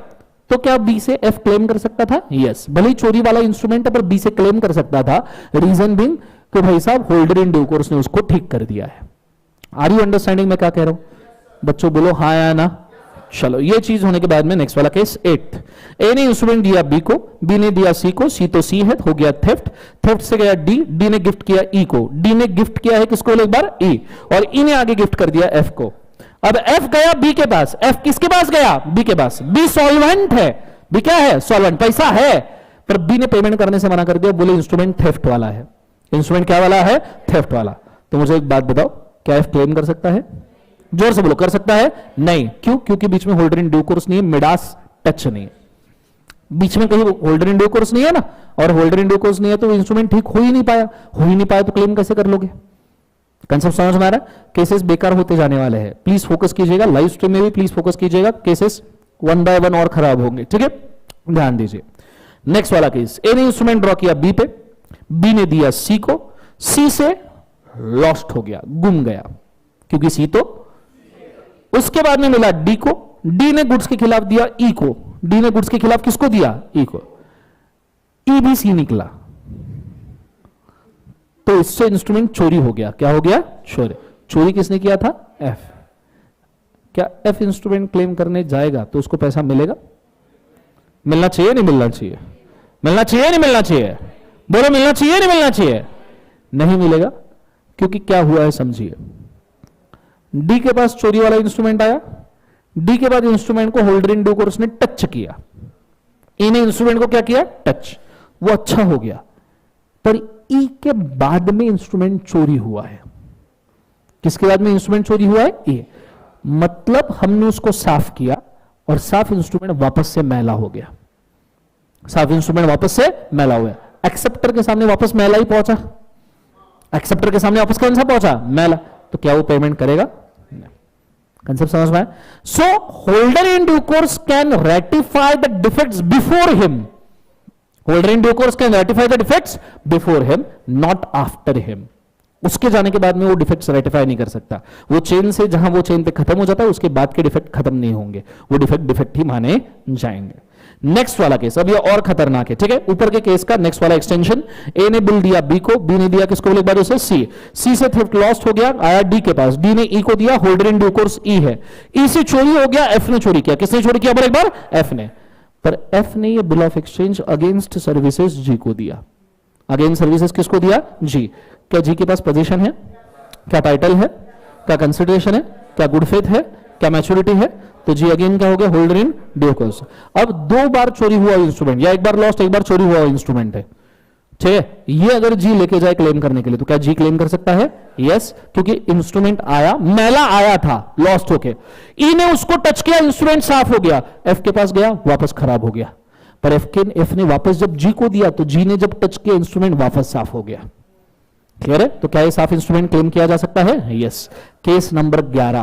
तो क्या बी से एफ क्लेम कर सकता था? यस। भले ही चोरी वाला इंस्ट्रूमेंट है पर बी से क्लेम कर सकता था। रीजन बिंग कि भाई साहब होल्डर इन ड्यू कोर्स ने उसको ठीक कर दिया है। आर यू अंडरस्टैंडिंग मैं क्या कह रहा हूं? बच्चों बोलो हाँ या ना। चलो ये चीज होने के बाद में नेक्स्ट वाला केस 8। ए ने इंस्ट्रूमेंट दिया बी को, बी ने दिया सी को, सी तो सी है, हो गया थेफ्ट। थेफ्ट से गया डी, डी ने गिफ्ट किया ई को, डी ने गिफ्ट किया है किसको एक बार? ई। और ई ने आगे गिफ्ट कर दिया एफ को। अब एफ गया बी के पास, एफ किसके पास गया? बी के पास। बी सॉल्वेंट है, बी क्या है? सॉल्वेंट, पैसा है, पर बी ने पेमेंट करने से मना कर दिया, बोले इंस्ट्रूमेंट थेफ्ट वाला है। इंस्ट्रूमेंट क्या वाला है? थेफ्ट वाला। तो मुझे एक बात बताओ, क्या एफ क्लेम कर सकता है? जोर से बोलो, कर सकता है? नहीं। क्यों? क्योंकि बीच में होल्डर इन ड्यू कोर्स नहीं है, मिडास टच नहीं है। बीच में कहीं होल्डर इन ड्यू कोर्स नहीं है ना, और होल्डर इन ड्यू कोर्स नहीं है तो इंस्ट्रूमेंट ठीक हो ही नहीं पाया तो क्लेम कैसे कर लोगे? कंसेप्ट समझ में आ रहा है? केसेस बेकार होते जाने वाले हैं, प्लीज फोकस कीजिएगा, लाइव स्ट्रीम में भी प्लीज फोकस कीजिएगा, केसेस वन बाय वन और खराब होंगे, ठीक है, ध्यान दीजिए। नेक्स्ट वाला केस, ए ने इंस्ट्रूमेंट ड्रॉ किया बी पे, बी ने दिया सी को, सी से लॉस्ट हो गया, गुम गया, क्योंकि सी तो, उसके बाद में मिला डी को, डी ने गुड्स के खिलाफ दिया ई को, डी ने गुड्स के खिलाफ किसको दिया? ई को, ई भी सी निकला, तो इससे इंस्ट्रूमेंट चोरी हो गया। क्या हो गया? चोरी किसने किया था? एफ। क्या एफ इंस्ट्रूमेंट क्लेम करने जाएगा तो उसको पैसा मिलेगा? मिलना चाहिए नहीं मिलना चाहिए? मिलना चाहिए नहीं मिलना चाहिए? बोलो मिलना चाहिए नहीं मिलना चाहिए? नहीं मिलेगा, क्योंकि क्या हुआ है समझिए। डी के पास चोरी वाला इंस्ट्रूमेंट आया, डी के बाद इंस्ट्रूमेंट को होल्डर इन ड्यू कोर्स ने टच किया, ई ने इंस्ट्रूमेंट को क्या किया? टच, वो अच्छा हो गया, पर ई के बाद में इंस्ट्रूमेंट चोरी हुआ है। किसके बाद में इंस्ट्रूमेंट चोरी हुआ है? ई। मतलब हमने उसको साफ किया और साफ इंस्ट्रूमेंट वापस से मैला हो गया, साफ इंस्ट्रूमेंट वापस से मैला हो गया, एक्सेप्टर के सामने वापस मैला ही पहुंचा, एक्सेप्टर के सामने वापस कौन सा पहुंचा? मैला, तो क्या वो पेमेंट करेगा? कंसेप्ट समझ में आया? So holder in due course can ratify the defects before him, holder in due course can ratify the defects before him, not after him. उसके जाने के बाद में वो डिफेक्ट्स रेटिफाई नहीं कर सकता, वो चेन से जहां वो चेन पे खत्म हो जाता है उसके बाद के डिफेक्ट खत्म नहीं होंगे, वो डिफेक्ट ही माने जाएंगे। नेक्स्ट वाला केस अब ये और खतरनाक है, ठीक है, ऊपर के केस का नेक्स्ट वाला एक्सटेंशन, ए ने बिल दिया बी को, बी ने दिया किसको? एक बार उसे सी, सी से थेफ्ट लॉस्ट हो गया, आया डी के पास, डी ने ई को दिया, होल्डर इन ड्यू कोर्स ई है, ई से चोरी हो गया, एफ ने चोरी किया, किसने चोरी किया? एक बार एफ ने, पर एफ ने ये bill of exchange against services G को दिया, अगेंस्ट सर्विसेज किसको दिया? जी। क्या जी के पास पोजीशन है? क्या टाइटल है? क्या कंसिडरेशन है? क्या गुड फेथ है? क्या मैच्योरिटी है? तो जी अगेन क्या हो गया? Holder in due course. अब दो बार चोरी हुआ इंस्ट्रूमेंट, या एक बार लॉस्ट एक बार चोरी हुआ इंस्ट्रूमेंट है, ठीक है, ये अगर जी लेके जाए क्लेम करने के लिए तो क्या जी क्लेम कर सकता है? यस, क्योंकि इंस्ट्रूमेंट आया, मैला आया था लॉस्ट होके, ई ने उसको टच किया, इंस्ट्रूमेंट साफ हो गया, एफ के पास गया, वापस खराब हो गया, पर एफ ने वापस जब जी को दिया तो जी ने जब टच किया इंस्ट्रूमेंट वापस साफ हो गया। क्लियर है? तो क्या ये साफ इंस्ट्रूमेंट क्लेम किया जा सकता है? Yes. Case number 11,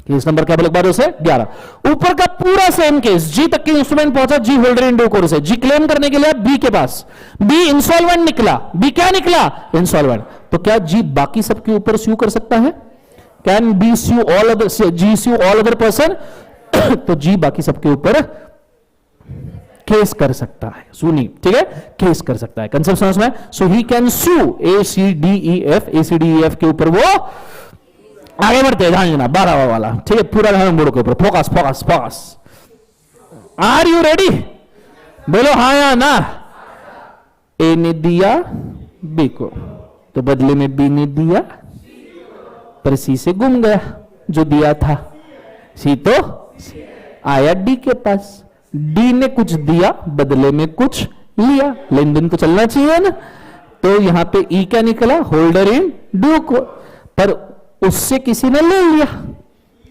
case number क्या बोले? 11। ऊपर का पूरा सेम केस, जी तक के इंस्ट्रूमेंट पहुंचा, जी होल्डर इन ड्यू कोर्स है, जी क्लेम करने के लिए बी के पास, बी इंसॉल्वेंट निकला, बी क्या निकला? इंसॉल्वेंट। तो क्या जी बाकी सबके ऊपर स्यू कर सकता है? Can be sue all other, G sue all other person? तो जी बाकी सबके ऊपर केस कर सकता है, सुनी, ठीक है, केस कर सकता है। कंसेप्ट समझ में? So he can sue A C D E F, A C D E F के ऊपर वो आगे बढ़ते हैं, ध्यान देना 12वां वाला, ठीक है, पूरा ध्यान बोर्ड के ऊपर, focus focus focus. Are you ready? बोलो हाँ या ना। ए ने दिया बी को, तो बदले में बी ने दिया, पर सी से गुम गया जो दिया था, सी तो आया डी के पास, डी ने कुछ दिया बदले में कुछ लिया, लेन देन तो चलना चाहिए ना, तो यहां पे ई क्या निकला? होल्डर इन ड्यू को, पर उससे किसी ने ले लिया,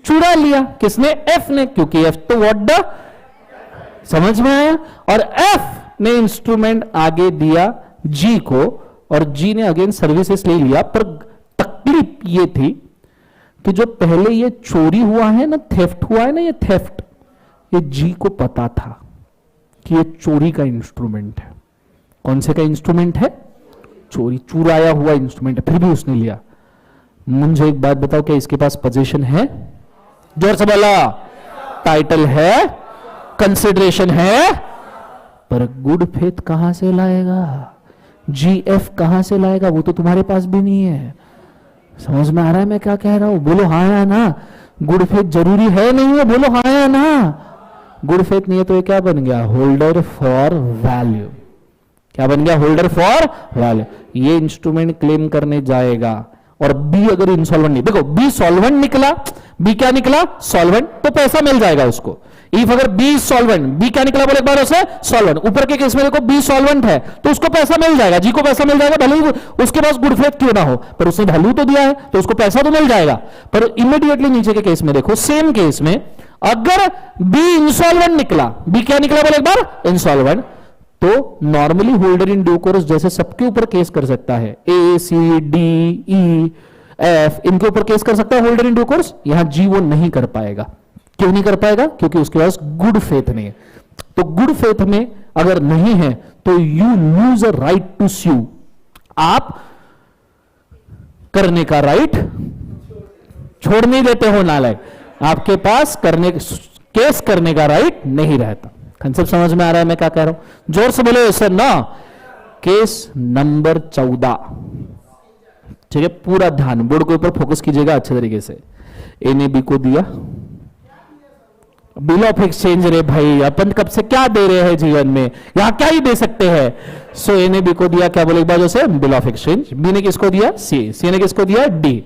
चुरा लिया, किसने? एफ ने, क्योंकि एफ तो व्हाट द, समझ में आया? और एफ ने इंस्ट्रूमेंट आगे दिया जी को, और जी ने अगेन सर्विसेज ले लिया, पर तकलीफ ये थी कि जो पहले ये चोरी हुआ है ना, थेफ्ट हुआ है ना, ये थेफ्ट, ये जी को पता था कि ये चोरी का इंस्ट्रूमेंट है। कौन से का इंस्ट्रूमेंट है? चोरी, चुराया हुआ इंस्ट्रूमेंट है, फिर भी उसने लिया। मुझे एक बात बताओ, क्या इसके पास पोजीशन है? जोर से बोला। टाइटल है, कंसिडरेशन है, पर गुड फेथ कहां से लाएगा? जीएफ कहां से लाएगा? वो तो तुम्हारे पास भी नहीं है। समझ में आ रहा है मैं क्या कह रहा हूं? बोलो हाँ या ना। गुड फेथ जरूरी है नहीं है? बोलो हाँ या ना। गुड फेथ नहीं है तो ये क्या बन गया? Holder for value. क्या बन गया? Holder for value. ये इंस्ट्रूमेंट क्लेम करने जाएगा, और बी अगर इंसॉल्वेंट नहीं, देखो बी सॉल्वेंट निकला, बी क्या निकला? सॉल्वेंट, तो पैसा मिल जाएगा उसको। इफ अगर बी सॉल्वेंट, बी क्या निकला बोले एक बार उसे? सॉल्वेंट। ऊपर के केस में देखो बी सॉल्वेंट है तो उसको पैसा मिल जाएगा, जी को पैसा मिल जाएगा, भले ही उसके पास गुड फेथ क्यों ना हो, पर उसने वैल्यू तो दिया है तो उसको पैसा तो मिल जाएगा। पर इमीडिएटली नीचे के केस में देखो, सेम केस में अगर बी इंसॉल्वेंट निकला, बी क्या निकला बोले एक बार? इंसॉल्वेंट, तो normally holder in due course जैसे सबके ऊपर केस कर सकता है, A C D E F, इनके ऊपर केस कर सकता है होल्डर इन ड्यू कोर्स, यहां जी वो नहीं कर पाएगा। क्यों नहीं कर पाएगा? क्योंकि उसके पास गुड फेथ नहीं है। तो गुड फेथ में अगर नहीं है तो you lose a right to sue, आप करने का राइट छोड़ नहीं देते हो नालायक, आपके पास करने केस करने का राइट नहीं रहता। कंसेप्ट समझ में आ रहा है मैं क्या कह रहा हूं? जोर से बोलो सर ना। केस नंबर 14, ठीक है, पूरा ध्यान बोर्ड के ऊपर फोकस कीजिएगा अच्छे तरीके से। ए ने बी को दिया बिल ऑफ एक्सचेंज, रे भाई अपन कब से क्या दे रहे हैं जीवन में, यहां क्या ही दे सकते हैं। सो ए ने बी को दिया क्या बोले एक बार से? Bill of exchange. बी ने किसको दिया? सी। सी ने किसको दिया? डी।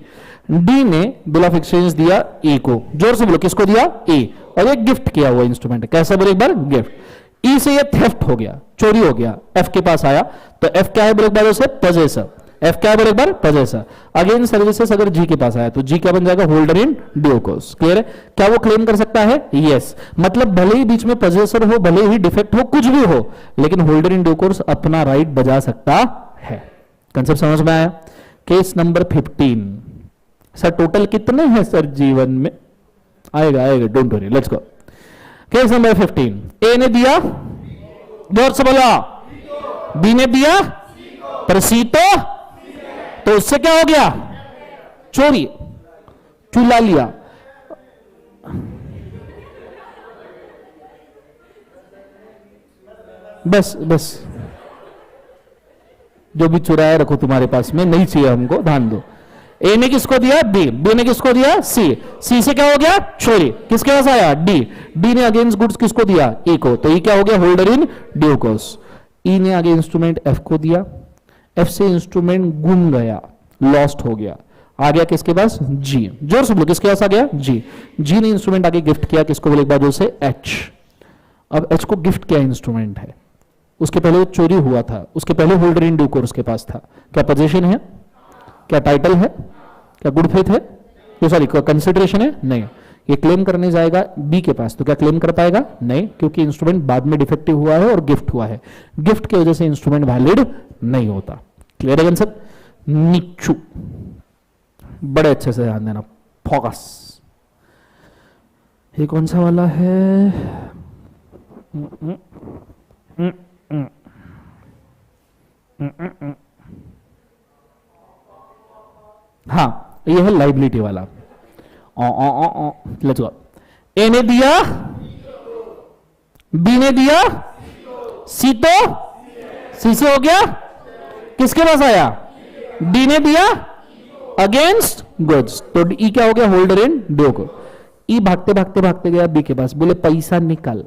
डी ने बिल ऑफ एक्सचेंज दिया ए को। जोर से बोलो किसको दिया? ए। और एक गिफ्ट किया हुआ इंस्ट्रूमेंट, कैसा बोले एक बार? गिफ्ट। ई से ये थेफ्ट हो गया, चोरी हो गया, एफ के पास आया तो एफ क्या है बोले एक बार से? पजेसर। एफ क्या है बोले एक बार? पजेसर। अगेन सर्विसेज अगर जी के पास आया तो जी क्या बन जाएगा? Holder in due course. Clear है? क्या वो क्लेम कर सकता है? यस। मतलब भले ही बीच में पजेसर हो, भले ही डिफेक्ट हो, कुछ भी हो, लेकिन होल्डर इन ड्यू कोर्स अपना राइट बजा सकता है। कंसेप्ट समझ में आया? Case number 15। सर टोटल कितने हैं सर जीवन में? आएगा आएगा, don't worry, let's go. Case number 15। ए ने दिया, जोर से बोला, बी ने दिया, पर सी तो उससे क्या हो गया? चोरी, चुला लिया। बस बस, जो भी चुराया रखो तुम्हारे पास में, नहीं चाहिए हमको, ध्यान दो। ए ने किसको दिया? बी। बी ने किसको दिया? सी। सी से क्या हो गया? चोरी। किसके पास आया? डी। डी ने अगेंस्ट गुड्स किसको दिया? ए को, तो ये क्या हो गया? Holder in due course. E ने आगे इंस्ट्रूमेंट एफ को दिया, एफ से इंस्ट्रूमेंट गुम गया, लॉस्ट हो गया, आ गया किसके पास? जी। जोर से बोलो किसके पास आ गया? जी। जी ने इंस्ट्रूमेंट आगे गिफ्ट किया किसको बोले एक बार से? एच। अब एच को गिफ्ट किया इंस्ट्रूमेंट है, उसके पहले वो चोरी हुआ था, उसके पहले होल्डर इन ड्यू कोर्स के पास था। क्या पोजीशन है? क्या टाइटल है? क्या गुड फेथ है? तो सॉरी कंसिडरेशन है? नहीं। ये क्लेम करने जाएगा बी के पास तो क्या क्लेम कर पाएगा? नहीं, क्योंकि इंस्ट्रूमेंट बाद में डिफेक्टिव हुआ है और गिफ्ट हुआ है, गिफ्ट की वजह से इंस्ट्रूमेंट वैलिड नहीं होता। क्लियर है कंसेप्ट? नीचू, बड़े अच्छे से ध्यान देना, फोकस। ये कौन सा वाला है? हाँ, ये है लाइबिलिटी वाला। Let's go. ए ने दिया, बी ने दिया, सी तो सी से हो गया, किसके पास आया? डी ने दिया अगेंस्ट गुड्स, तो ई क्या हो गया? होल्डर इन ड्यू को। ई भागते भागते भागते गया बी के पास, बोले पैसा निकाल।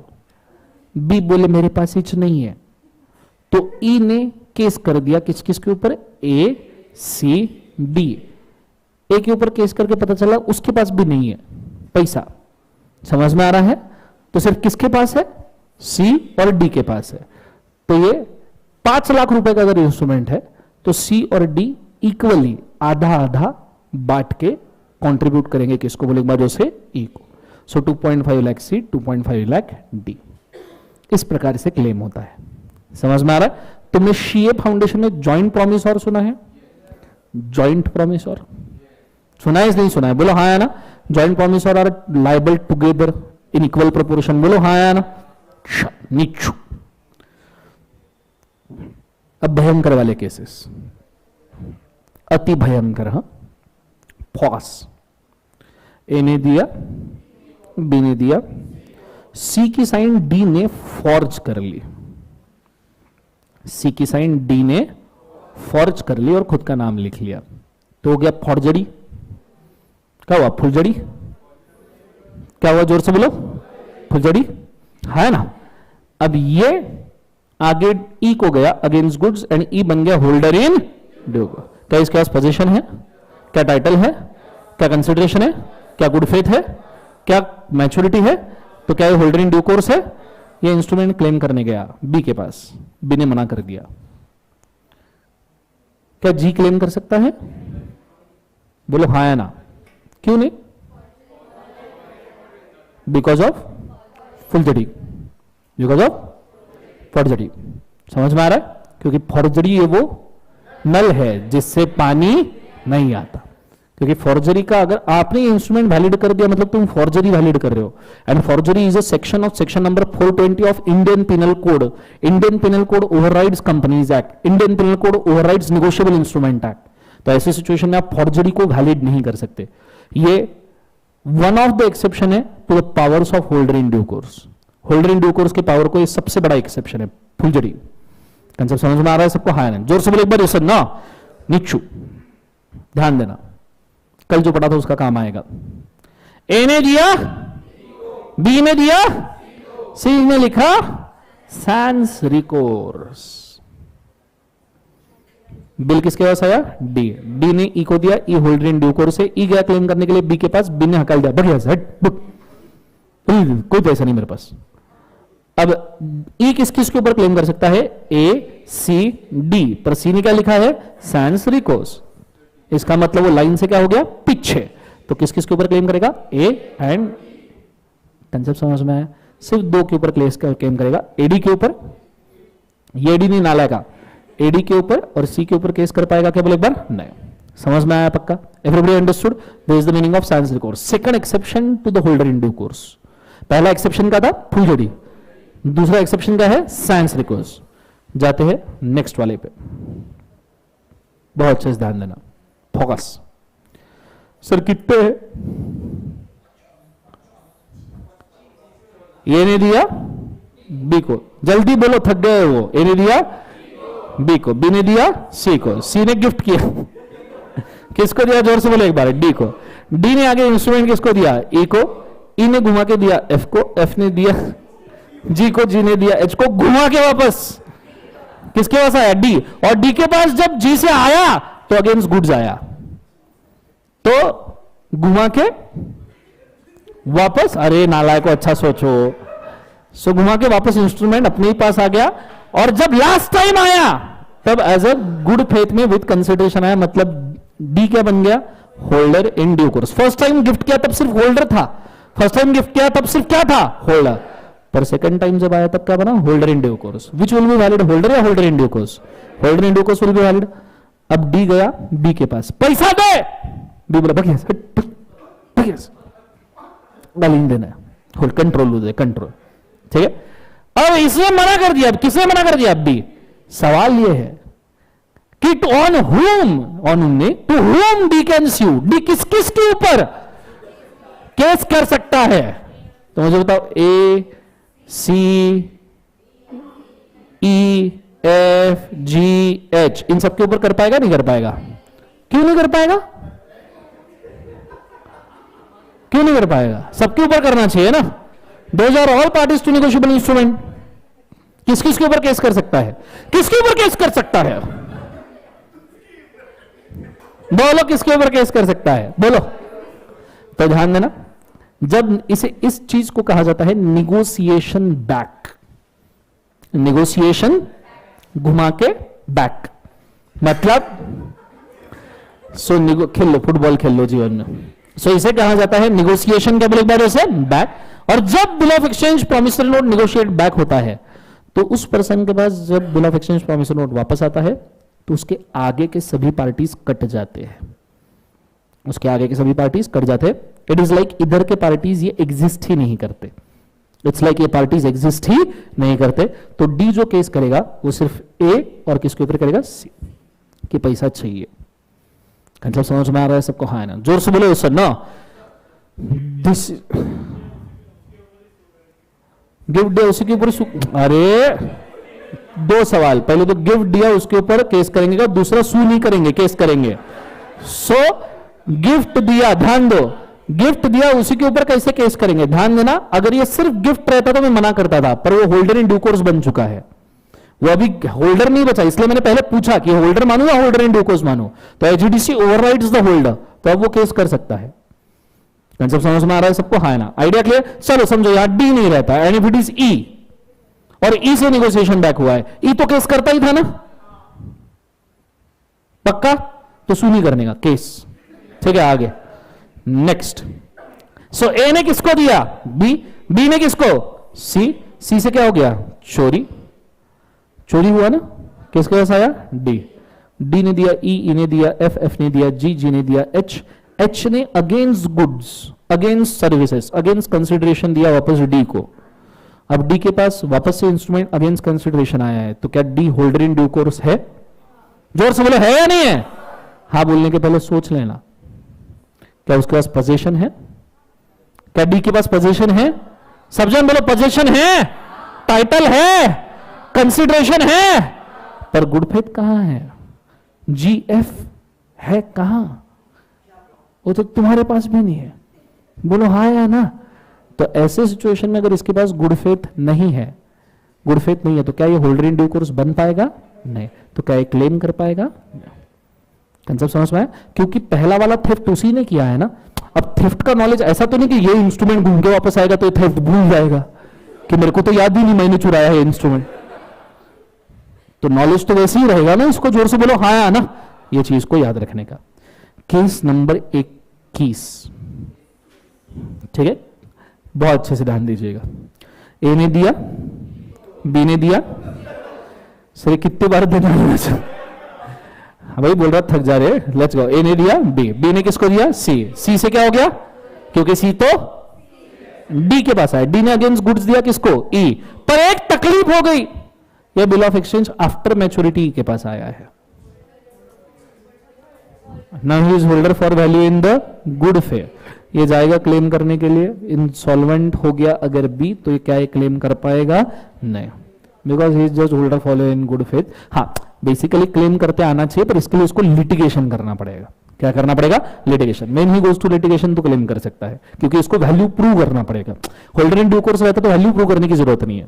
बी बोले मेरे पास कुछ नहीं है, तो ई ने केस कर दिया किस किस के ऊपर? ए सी डी। ए के ऊपर केस करके पता चला उसके पास भी नहीं है पैसा। समझ में आ रहा है? तो सिर्फ किसके पास है? सी और डी के पास है। तो ये 5 लाख रुपए का अगर इंस्ट्रूमेंट है तो सी और डी इक्वली आधा आधा बांट के कंट्रीब्यूट करेंगे किसको बोले एक बार से? ई को। सो 2.5 लाख सी, 2.5 लाख डी। इस प्रकार से क्लेम होता है। समझ में आ रहा है? तुमने शीए फाउंडेशन में जॉइंट प्रॉमिस और सुना है? जॉइंट प्रॉमिस और सुना है? नहीं सुना है? बोलो हाँ है ना। जॉइंट प्रॉमिस और are liable together in equal proportion. बोलो हाँ है ना। नीचू। अब भयंकर वाले केसेस, अति भयंकर। हाँ, फॉस। ए ने दिया, बी ने दिया, सी की साइन डी ने फॉर्ज कर ली। सी की साइन डी ने फॉर्ज कर ली और खुद का नाम लिख लिया, तो हो गया फॉर्जरी। क्या हुआ? फुलझड़ी। क्या हुआ? जोर से बोलो। फुलझड़ी है ना। अब ये आगे ई को गया अगेंस्ट गुड्स एंड ई बन गया होल्डर इन ड्यू। क्या इसके पास पोजीशन है? क्या टाइटल है? क्या कंसिडरेशन है? क्या गुड फेथ है, क्या मैच्योरिटी है, तो क्या ये होल्डर इन ड्यू कोर्स है? ये इंस्ट्रूमेंट क्लेम करने गया बी के पास, बी ने मना कर दिया, क्या जी क्लेम कर सकता है? बोलो हाँ या ना। क्यों नहीं? बिकॉज ऑफ फुलझड़ी, बिकॉज ऑफ फॉर्जरी। समझ में आ रहा है? क्योंकि फॉर्जरी ये वो नल है जिससे पानी नहीं आता। क्योंकि फॉर्जरी का अगर आपने इंस्ट्रूमेंट वैलिड कर दिया मतलब तुम फॉर्जरी वैलिड कर रहे हो। And forgery is a section of section number 420 of Indian penal code. Indian penal code overrides companies act, Indian penal code overrides negotiable instrument act. तो ऐसी सिचुएशन में आप फॉर्जरी को वैलिड नहीं कर सकते। ये वन ऑफ द एक्सेप्शन है to the powers of holder in due course. Holder in due course के पावर को ये सबसे बड़ा एक्सेप्शन है, फुलझड़ी। कंसेप्ट समझ में आ रहा है सबको? हाँ, जोर से बोले एक बार ये ना निच्चू, ध्यान देना, कल जो पढ़ा था उसका काम आएगा। ए ने दिया, बी ने दिया, सी ने लिखा सैंस रिकोर्स। बिल किसके पास आया? डी। डी ने ई को दिया, ई होल्डर इन ड्यू कोर्स है। ई गया क्लेम करने के लिए बी के पास, बी ने हकाल दिया, बढ़िया से कोई पैसा नहीं मेरे पास। अब ई किस किस के ऊपर क्लेम कर सकता है? A, C, D. पर सी ने क्या लिखा है? Sans recourse. इसका मतलब वो लाइन से क्या हो गया? पीछे। तो किस किस के ऊपर क्लेम करेगा? ए एंड, कंसेप्ट समझ में आया? सिर्फ दो के ऊपर क्लेम करेगा, एडी के ऊपर, ये एडी नहीं नाला का, एडी के ऊपर, और सी के ऊपर केस कर पाएगा क्या? बोले एक बार नहीं। समझ में आया पक्का? Everybody understood? This is the meaning of sans recourse. Second exception to the holder in due course. पहला एक्सेप्शन का था फुलझड़ी, दूसरा एक्सेप्शन का है सैंस रिकोर्स। जाते हैं नेक्स्ट वाले पे, बहुत अच्छे से ध्यान देना, फोकस। सर कितने है? ए ने दिया बी को, जल्दी बोलो थक गए वो। ए ने दिया बी को, बी ने दिया सी को, सी ने गिफ्ट किया किसको दिया? जोर से बोलो एक बार, डी को। डी ने आगे इंस्ट्रूमेंट किसको दिया? ई को। ई ने घुमा के दिया एफ को, एफ ने दिया जी को, जी ने दिया एच को, घुमा के वापस किसके पास आया? डी। और डी के पास जब जी से आया तो अगेंस्ट गुड्स आया, तो घुमा के वापस, अरे नालायक को अच्छा सोचो, सो घुमा के वापस इंस्ट्रूमेंट अपने ही पास आ गया। और जब लास्ट टाइम आया तब एज अ गुड फेथ में विद कंसिडरेशन आया, मतलब डी क्या बन गया? Holder in due course. First time gift किया तब सिर्फ होल्डर था, फर्स्ट टाइम गिफ्ट किया तब सिर्फ क्या था? होल्डर। पर सेकंड टाइम जब आया तब क्या बना? Holder in due course. Which will be valid, holder या holder in due course? Holder in due course will be valid. अब डी गया बी के पास, पैसा दे, बी बोला बगिया गाली देना है, कंट्रोल दे, कंट्रोल, ठीक है। अब इसने मना कर दिया, किसने मना कर दिया? बी। सवाल यह है कि ऑन हुम, to whom D can sue, D किस किस के ऊपर केस कर सकता है? तो मुझे बताओ, ए, सी, ई, एफ, जी, एच, इन सब के ऊपर कर पाएगा? नहीं कर पाएगा। क्यों नहीं कर पाएगा? क्यों नहीं कर पाएगा? सबके ऊपर करना चाहिए ना। Those are all parties to negotiable instrument. किस किस के ऊपर केस कर सकता है? किसके ऊपर केस कर सकता है? बोलो किसके ऊपर केस कर सकता है? बोलो। तो ध्यान देना, जब इस चीज को कहा जाता है निगोसिएशन बैक। निगोसिएशन घुमा के बैक, मतलब खेल लो, फुटबॉल खेल लो जीवन में। इसे कहा जाता है निगोसिएशन क्या? बोले एक बार से बैक। और जब bill of exchange promissory note negotiate back होता है तो उस पर्सन के पास जब bill of exchange promissory note वापस आता है तो उसके आगे के सभी पार्टीज कट जाते हैं, उसके आगे के सभी पार्टीज कट जाते हैं। इट इज लाइक इधर के पार्टीज ये एग्जिस्ट ही नहीं करते, इट्स लाइक ये पार्टीज एग्जिस्ट ही नहीं करते। तो डी जो केस करेगा वो सिर्फ ए और किसके ऊपर करेगा? सी, कि पैसा चाहिए। कंसेप्ट समझ में आ रहा है सबको? हाँ ना, जोर से बोलो सर ना। दिस गिफ्ट दिया उसी के ऊपर, अरे दो सवाल, पहले तो गिफ्ट दिया उसके ऊपर केस करेंगे का, दूसरा सू नहीं करेंगे, केस करेंगे। सो गिफ्ट दिया, ध्यान दो, गिफ्ट दिया उसी के ऊपर कैसे केस करेंगे? ध्यान देना, अगर ये सिर्फ गिफ्ट रहता तो मैं मना करता था, पर वो होल्डर इन ड्यू कोर्स बन चुका है, वो अभी होल्डर नहीं बचा, इसलिए मैंने पहले पूछा कि होल्डर मानू या होल्डर इन ड्यू कोर्स मानू। तो एचडीसी ओवरराइड्स द होल्डर, तो अब वो केस कर सकता है। कंसेप्ट समझ में आ रहा है सबको? हाँ ना? Idea clear? चलो समझो, यहां डी नहीं रहता एंड इफ इट इज ई और ई से नेगोशिएशन बैक हुआ है, ई तो केस करता ही था ना, पक्का? तो सू नहीं करने का केस, ठीक है? आगे नेक्स्ट, सो ए ने किसको दिया? बी, बी ने किसको? सी, सी से क्या हो गया? चोरी, चोरी हुआ ना, किसके पास आया? डी, डी ने दिया ई, ई ने दिया एफ, एफ ने दिया जी, जी ने दिया एच, एच ने against goods, against services, against consideration दिया वापस डी को। अब डी के पास वापस से इंस्ट्रूमेंट अगेंस्ट कंसिडरेशन आया है, तो क्या D holder in due course है? जोर से बोलो, है या नहीं है? हाँ बोलने के पहले सोच लेना, क्या उसके पास पोजीशन है? क्या डी के पास पोजीशन है? सब जन बोलो, पोजीशन है, टाइटल है, कंसिडरेशन है, पर गुड फेथ कहां है? जी एफ है कहां? वो तो तुम्हारे पास भी नहीं है। बोलो हाँ या ना? तो ऐसे सिचुएशन में अगर इसके पास गुड फेथ नहीं है, गुड फेथ नहीं है, तो क्या ये होल्डर इन ड्यू कोर्स बन पाएगा? नहीं। तो क्या ये क्लेम कर पाएगा? कंसेप्ट समझ में आया? क्योंकि पहला वाला थेफ्ट उसी ने किया है ना। अब थेफ्ट का नॉलेज ऐसा तो नहीं कि ये इंस्ट्रूमेंट घूम के वापस आएगा तो ये थेफ्ट भूल जाएगा कि मेरे को तो याद ही नहीं मैंने चुराया है इंस्ट्रूमेंट। तो नॉलेज तो वैसे ही रहेगा ना। इसको जोर से बोलो हाँ या ना, ये चीज को याद रखने का। केस नंबर 21, ठीक है? बहुत अच्छे से ध्यान दीजिएगा। ए ने दिया, बी ने दिया, सर कितनी बार देना है? हाँ भाई बोल रहा थक जा रहे, लेट्स गो। ए ने दिया बी, बी ने किसको दिया? सी, सी से क्या हो गया? क्योंकि सी तो डी के पास आया, डी ने अगेंस्ट गुड्स दिया किसको? ई। पर एक तकलीफ हो गई, ये bill of exchange after maturity के पास आया है। Now he is holder for value in the good fair, ये जाएगा क्लेम करने के लिए। इंसॉल्वेंट हो गया अगर बी, तो ये क्या ये क्लेम कर पाएगा? नहीं, because he is just holder for in good faith. हाँ बेसिकली क्लेम करते आना चाहिए, पर इसके लिए उसको लिटिगेशन करना पड़ेगा। क्या करना पड़ेगा? Litigation. When he goes to litigation तो क्लेम कर सकता है, क्योंकि इसको वैल्यू प्रूव करना पड़ेगा। होल्डर इन ड्यू कोर्स रहता तो वैल्यू प्रूव करने की जरूरत नहीं है।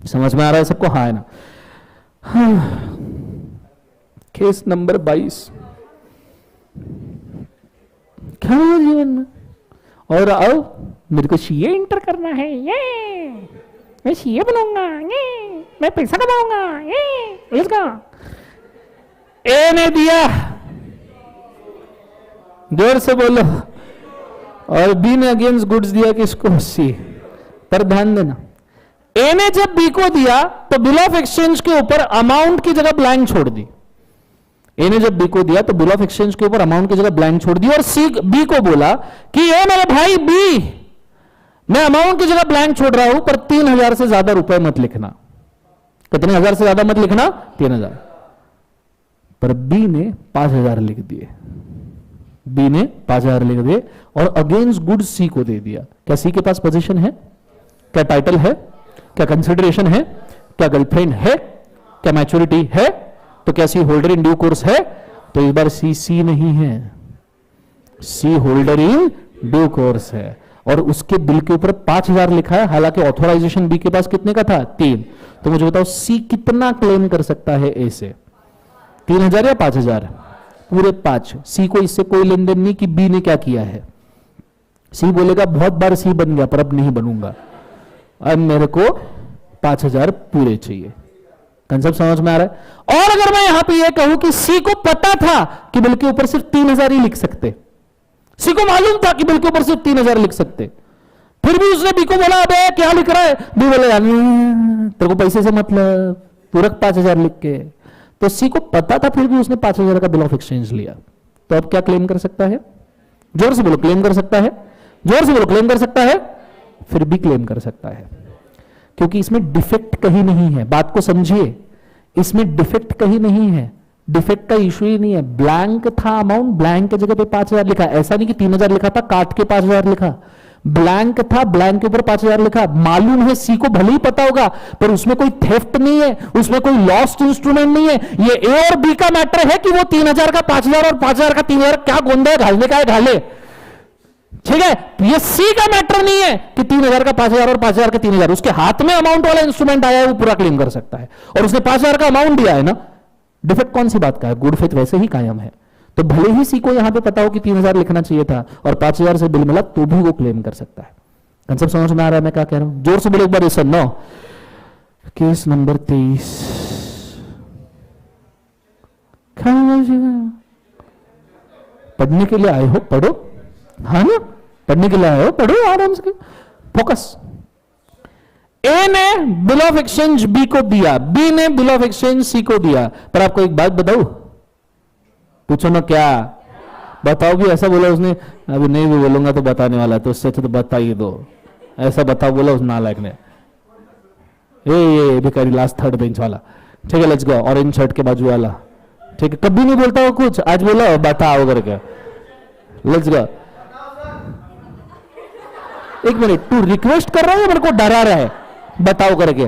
समझ में आ रहा है सबको? हाँ है ना? हाँ। केस नंबर 22, क्या हुआ जीवन में? और अब मेरे को सीए इंटर करना है, ये मैं सीए बनूंगा, ये मैं पैसा कमाऊंगा, ये इसका। ए ने दिया, जोर से बोलो, और बी ने अगेंस्ट गुड्स दिया किसको? सी। पर ध्यान देना, ए ने जब बी को दिया तो बिल ऑफ एक्सचेंज के ऊपर अमाउंट की जगह ब्लैंक छोड़ दी। ए ने जब बी को दिया तो बिल ऑफ एक्सचेंज के ऊपर अमाउंट की जगह ब्लैंक छोड़ दी, और सी बी को बोला कि ए मेरे भाई बी, मैं अमाउंट की जगह ब्लैंक छोड़ रहा हूं, पर 3000 से ज्यादा रुपए मत लिखना। कितने हजार से ज्यादा मत लिखना? 3000। पर बी ने 5000 लिख दिए, बी ने 5000 लिख दिए, और अगेंस्ट गुड सी को दे दिया। क्या सी के पास पोजीशन है? क्या टाइटल है? क्या कंसिडरेशन है? क्या गर्लफ्रेंड है? क्या मैच्योरिटी है? तो क्या सी होल्डर इन ड्यू कोर्स है? तो इस बार सी सी नहीं है, सी होल्डर इन ड्यू कोर्स है, और उसके बिल के ऊपर 5000 लिखा है, हालांकि ऑथोराइजेशन बी के पास कितने का था? 3। तो मुझे बताओ सी कितना क्लेम कर सकता है ए से? 3000 या 5000? पूरे 5। सी को इससे कोई लेन देन नहीं कि बी ने क्या किया है। सी बोलेगा बहुत बार सी बन गया, पर अब नहीं बनूंगा, अब मेरे को 5000 पूरे चाहिए। कंसेप्ट समझ में आ रहा है? और अगर मैं यहां पे ये कहूं कि सी को पता था कि बिल के ऊपर सिर्फ 3000 ही लिख सकते, सी को मालूम था कि बिल के ऊपर सिर्फ 3000 लिख सकते, फिर भी उसने बी को बोला अबे क्या लिख रहा है? बी बोले यार तेरे को पैसे से मतलब, तू रख 5000 लिख के। तो सी को पता था, फिर भी उसने 5000 का बिल ऑफ एक्सचेंज लिया। तो अब क्या क्लेम कर सकता है? जोर से बोलो, क्लेम कर सकता है? जोर से बोलो, क्लेम कर सकता है? फिर भी क्लेम कर सकता है, क्योंकि इसमें डिफेक्ट कहीं नहीं है। बात को समझिए, इसमें डिफेक्ट कहीं नहीं है, डिफेक्ट का इशू ही नहीं है। ब्लैंक था अमाउंट, ब्लैंक की जगह पे 5000 लिखा, ऐसा नहीं कि 3000 लिखा था काट के 5000 लिखा। ब्लैंक था, ब्लैंक के ऊपर 5000 लिखा। मालूम है सी को भले ही पता होगा, पर उसमें कोई थेफ्ट नहीं है, उसमें कोई लॉस्ट इंस्ट्रूमेंट नहीं है। ये ए और बी का मैटर है कि वो 3000 का 5000 और 5000 का 3000 क्या गोंदा है, घालने का है घाले, ठीक है? ये सी का मैटर नहीं है कि 3000 का 5000 और 5000 का 3000। उसके हाथ में अमाउंट वाला इंस्ट्रूमेंट आया है, वो पूरा क्लेम कर सकता है, और उसने 5000 का अमाउंट दिया है ना। डिफेक्ट कौन सी बात का है? गुड फेथ वैसे ही कायम है। तो भले ही सी को यहां पे पता हो कि 3000 लिखना चाहिए था और 5000 से बिल मिला तो भी वो क्लेम कर सकता है। कंसेप्ट समझ में आ रहा है मैं क्या कह रहा हूं? जोर से बोलो एक बार, सर। नो केस नंबर 23 पढ़ने के लिए आए हो पढ़ो, हाँ ना, पढ़ने के लिए आए हो पढ़ो आराम से, फोकस। ए ने बिल ऑफ एक्सचेंज बी को दिया, बी ने बिल ऑफ एक्सचेंज सी को दिया। पर आपको एक बात बताऊं, पूछो ना क्या बताओ भी, ऐसा बोला उसने, अभी नहीं भी बोलूंगा तो बताने वाला, तो उससे अच्छा तो बता ही दो, ऐसा बताओ बोला उस नालायक ने। ये भिखारी लास्ट थर्ड बेंच वाला, ठीक है, लेट्स गो। ऑरेंज शर्ट के बाजू वाला, ठीक है, कभी नहीं बोलता वो कुछ, आज बोला बताओ करके, लेट्स गो। एक मिनट, तू रिक्वेस्ट कर रहा है या मेरे को डरा रहा है बताओ करके?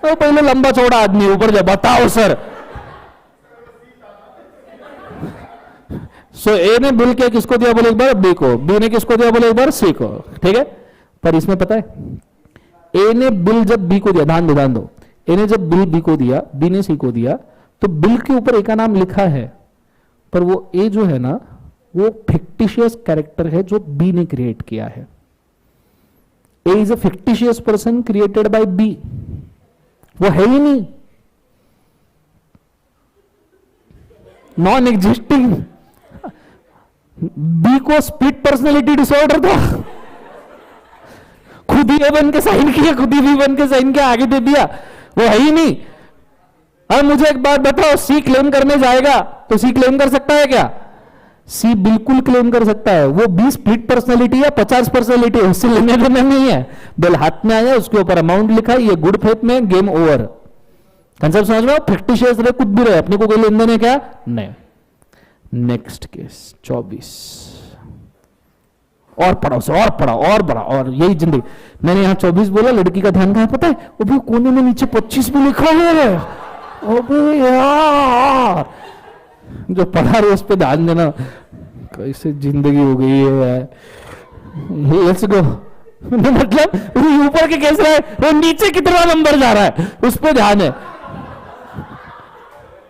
तो पहले लंबा चौड़ा आदमी ऊपर जा, बताओ सर। सो ए ने बिल किया, किसको दिया बोले एक बार? बी को। बी ने किसको दिया बोले एक बार? सी को, ठीक है। पर इसमें पता है, ए ने बिल जब बी को दिया, ध्यान दो, ए ने जब बिल बी को दिया, बी ने सी को दिया, तो बिल के ऊपर ए का नाम लिखा है, पर वो ए जो है ना वो फिक्टिशियस कैरेक्टर है जो बी ने क्रिएट किया है। A is a fictitious person created by B, वो है ही नहीं, नॉन एग्जिस्टिंग। बी को स्प्लिट पर्सनैलिटी डिसऑर्डर था, खुद ही ए बन के साइन किया, खुद ही बी बन के साइन किया, आगे दे दिया, वो है ही नहीं। अब मुझे एक बात बताओ, सी क्लेम करने जाएगा तो सी क्लेम कर सकता है क्या? सी बिल्कुल क्लेम कर सकता है। वो 20 स्प्लिट पर्सनैलिटी या 50 पर्सनैलिटी, उससे लेने देने नहीं है। बिल हाथ में आया, उसके ऊपर अमाउंट लिखा, ये गुड फेथ में, गेम ओवर। कंसेप्ट समझ में? फिक्टिशियस रहे, कुछ भी रहे, अपने को कोई लेन देन है क्या? नहीं। नेक्स्ट केस 24, और पढ़ा उसे, और पढ़ा, और पढ़ा, और यही जिंदगी। मैंने यहां 24 बोला, लड़की का ध्यान कहां पता है? वो भी कोने में नीचे 25 भी लिखा है। अबे यार, जो पढ़ा रहे उस पर ध्यान देना, कैसे जिंदगी हो गई है। Let's go. मतलब ऊपर के केस रहा है, वो नीचे कितना नंबर जा रहा है उस पर ध्यान है।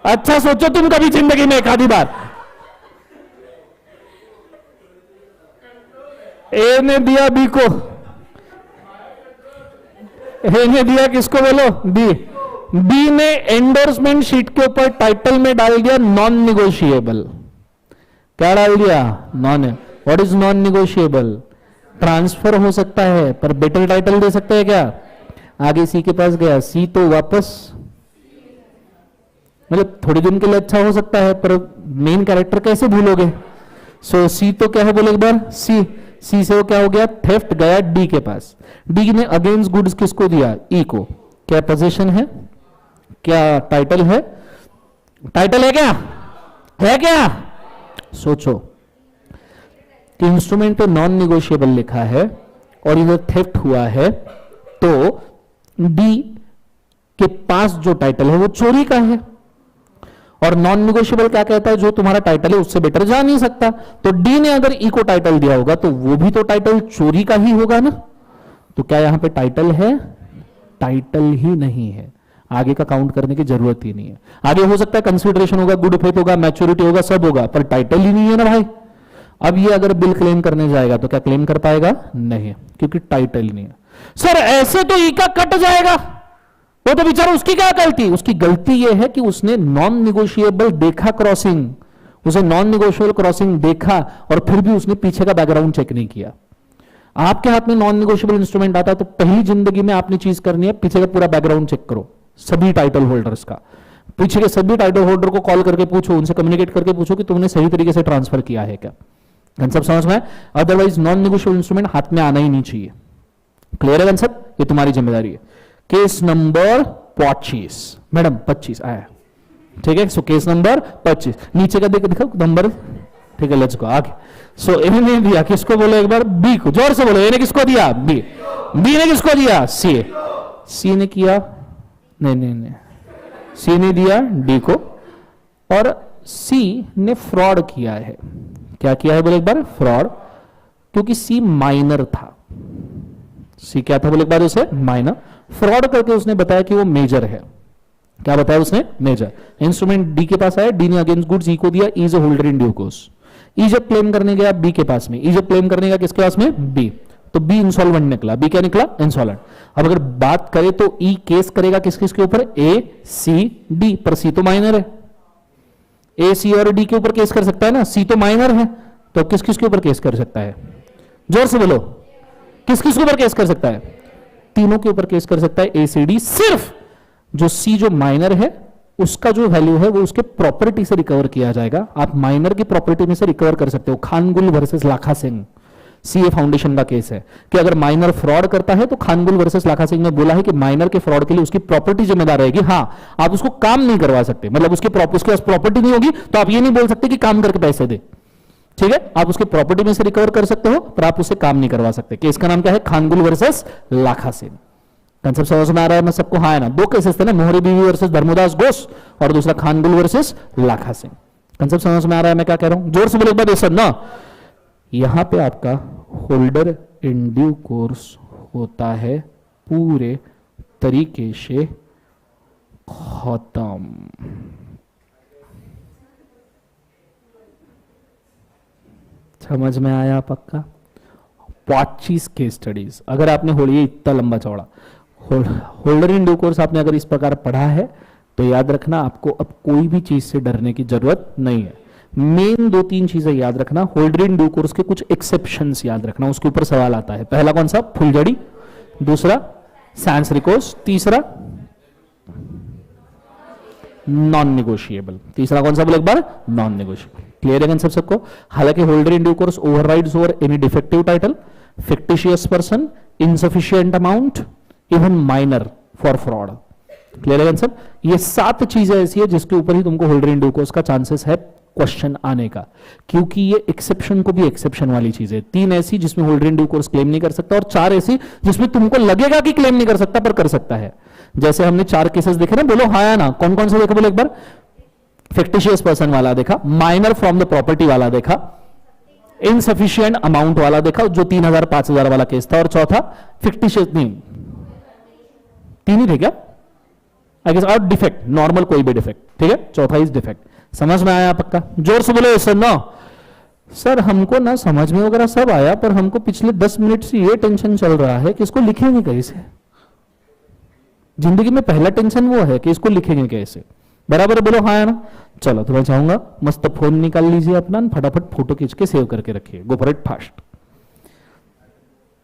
अच्छा सोचो तुम कभी जिंदगी में एक आधी बार। ए ने दिया बी को, ए ने दिया किसको बोलो? बी। बी ने एंडोर्समेंट शीट के ऊपर टाइटल में डाल दिया नॉन निगोशिएबल। क्या डाल दिया? Non. What is non negotiable? Transfer हो सकता है पर बेटर टाइटल दे सकते हैं क्या? आगे सी के पास गया, सी तो वापस, मतलब थोड़ी दिन के लिए अच्छा हो सकता है पर मेन कैरेक्टर कैसे भूलोगे? सो सी तो क्या है बोले एक बार? सी। सी से वो क्या हो गया? थेफ्ट, गया डी के पास। डी ने अगेंस्ट गुड्स किसको दिया? ई को। क्या पोजीशन है? क्या टाइटल है? टाइटल है क्या? है क्या? सोचो कि इंस्ट्रूमेंट पे नॉन निगोशिएबल लिखा है और इधर थेफ्ट हुआ है, तो डी के पास जो टाइटल है वो चोरी का है। और नॉन निगोशिएबल क्या कहता है? जो तुम्हारा टाइटल है उससे बेटर जा नहीं सकता। तो डी ने अगर ई को टाइटल दिया होगा तो वो भी तो टाइटल चोरी का ही होगा ना। तो क्या यहां पे टाइटल है? टाइटल ही नहीं है। आगे का काउंट करने की जरूरत ही नहीं है। आगे हो सकता है कंसिडरेशन होगा, गुड फेथ होगा, मैच्योरिटी होगा, सब होगा, पर टाइटल ही नहीं है ना भाई। अब ये अगर बिल क्लेम करने जाएगा तो क्या क्लेम कर पाएगा? नहीं, क्योंकि टाइटल ही नहीं है। सर ऐसे तो ई का कट जाएगा, वो तो बेचारा, उसकी क्या गलती? उसकी गलती ये है कि उसने नॉन निगोशिएबल देखा क्रॉसिंग, उसे नॉन निगोशिएबल क्रॉसिंग देखा और फिर भी उसने पीछे का बैकग्राउंड चेक नहीं किया। आपके हाथ में नॉन निगोशिएबल इंस्ट्रूमेंट आता तो पहली जिंदगी में आपने चीज करनी है, पीछे का पूरा बैकग्राउंड चेक करो, सभी टाइटल होल्डर्स का। पीछे के सभी टाइटल होल्डर को कॉल करके पूछो, उनसे कम्युनिकेट करके पूछो कि तुमने सही तरीके से ट्रांसफर किया है क्या। कंसेप्ट समझ में? अदरवाइज नॉन निगोशिएबल इंस्ट्रूमेंट हाथ में आना ही नहीं चाहिए। क्लियर है कंसेप्ट? ये तुम्हारी जिम्मेदारी है। केस नंबर 25, मैडम 25 आया, ठीक है। सो केस नंबर 25, नीचे का दिखाओ नंबर, ठीक है, लेट्स गो आगे। सो ए ने दिया किसको बोलो एक बार? बी को। जोर से बोलो, ए ने किसको दिया? बी। बी ने किसको दिया? सी। सी ने किया नहीं, सी ने दिया डी को, और सी ने फ्रॉड किया है। क्या किया है बोले एक बार? फ्रॉड, क्योंकि सी माइनर था। सी क्या था बोले एक बार? उसे माइनर। फ्रॉड करके उसने बताया कि वो मेजर है। क्या बताया उसने? मेजर। इंस्ट्रूमेंट डी के पास आया, डी ने अगेंस्ट गुड्स ई को दिया, E is a holder in due course. E जब क्लेम करने गया बी के पास में, ई जब क्लेम करने गया किसके पास में? बी, तो बी इंसॉल्वेंट निकला, बी क्या निकला? इंसॉल्वेंट। अब अगर बात करें तो ई केस करेगा किस किसके ऊपर? ए सी डी, पर सी तो माइनर है, ए सी और डी के ऊपर केस कर सकता है ना, सी तो माइनर है, तो किस किस के ऊपर केस कर सकता है? जोर से बोलो, किस किस के ऊपर केस कर सकता है? तीनों के ऊपर केस कर सकता है, ए सी डी। सिर्फ जो सी जो माइनर है उसका जो वैल्यू है वो उसके प्रॉपर्टी से रिकवर किया जाएगा। आप माइनर की प्रॉपर्टी में से रिकवर कर सकते हो। खानगुल वर्सेस लाखा सिंह, सीए फाउंडेशन का केस है कि अगर माइनर फ्रॉड करता है तो खानगुल वर्सेस लाखा सिंह ने बोला है कि माइनर के फ्रॉड के लिए उसकी प्रॉपर्टी जिम्मेदार रहेगी। हाँ, आप उसको काम नहीं करवा सकते, मतलब उसके पास प्रॉपर्टी नहीं होगी तो आप ये नहीं बोल सकते कि काम करके पैसे दे, ठीक है? आप उसके प्रॉपर्टी में से रिकवर कर सकते हो पर आप उससे काम नहीं करवा सकते। केस का नाम क्या है? खानगुल वर्सेस लाखा सिंह। कंसेप्ट समझ में आ रहा है ना सबको? हाँ है ना? दो केसेस थे ना, मोहरी बीवी वर्सेस धर्मदास घोष और दूसरा खानगुल वर्सेस लाखा सिंह। कंसेप्ट समझ में आ रहा है मैं क्या कह रहा हूं? जोर से बोलो एक बार ये सब ना। यहां पे आपका होल्डर इन ड्यू कोर्स होता है पूरे तरीके से खत्म। समझ में आया पक्का? 25 केस स्टडीज अगर आपने होलिए इतना लंबा चौड़ा होल्डर इन ड्यू कोर्स आपने अगर इस प्रकार पढ़ा है तो याद रखना आपको अब कोई भी चीज से डरने की जरूरत नहीं है। मेन 2-3 चीजें याद रखना, होल्डर इन ड्यू कोर्स के कुछ एक्सेप्शंस याद रखना, उसके ऊपर सवाल आता है। पहला कौन सा? फुलझड़ी, दूसरा सैंस रिकोर्स, तीसरा नॉन निगोशिएबल। तीसरा कौन सा बोले एक बार? Non negotiable. क्लियर है कंसेप्ट सबको? हालांकि holder in due course overrides over any defective title, fictitious person, insufficient amount, even minor for fraud. Clear है कंसेप्ट? ये 7 चीजें ऐसी है जिसके ऊपर ही तुमको होल्डर इन ड्यू कोर्स का चांसेस है क्वेश्चन आने का, क्योंकि ये एक्सेप्शन को भी एक्सेप्शन वाली चीज है। 3 ऐसी जिसमें holder in due course claim नहीं कर सकता और 4 ऐसी जिसमें तुमको लगेगा कि क्लेम नहीं कर सकता पर कर सकता है। जैसे हमने 4 केसेस देखे ना, बोलो हाँ या ना? कौन कौन से देखे बोलो एक बार? फिक्टिशियस पर्सन वाला देखा, माइनर फ्रॉम द प्रॉपर्टी वाला देखा, इनसफिशिएंट अमाउंट वाला देखा जो 3000 5000 वाला केस था, और चौथा फिक्टिशियस नहीं, 3 ही थे क्या? आई गेस, और डिफेक्ट, नॉर्मल कोई भी डिफेक्ट, ठीक है? चौथा इज डिफेक्ट। समझ में आया पक्का? जोर से बोलो सर। ना सर हमको ना समझ में वगैरह सब आया पर हमको पिछले 10 मिनट से ये टेंशन चल रहा है कि इसको लिखेंगे कैसे। जिंदगी में पहला टेंशन वो है कि इसको लिखेंगे कैसे। बराबर बोलो हाँ है ना? चलो तो मैं चाहूंगा मस्त फोन निकाल लीजिए अपना, फटाफट फोटो खींच के सेव करके रखिए। गो फॉर इट फास्ट,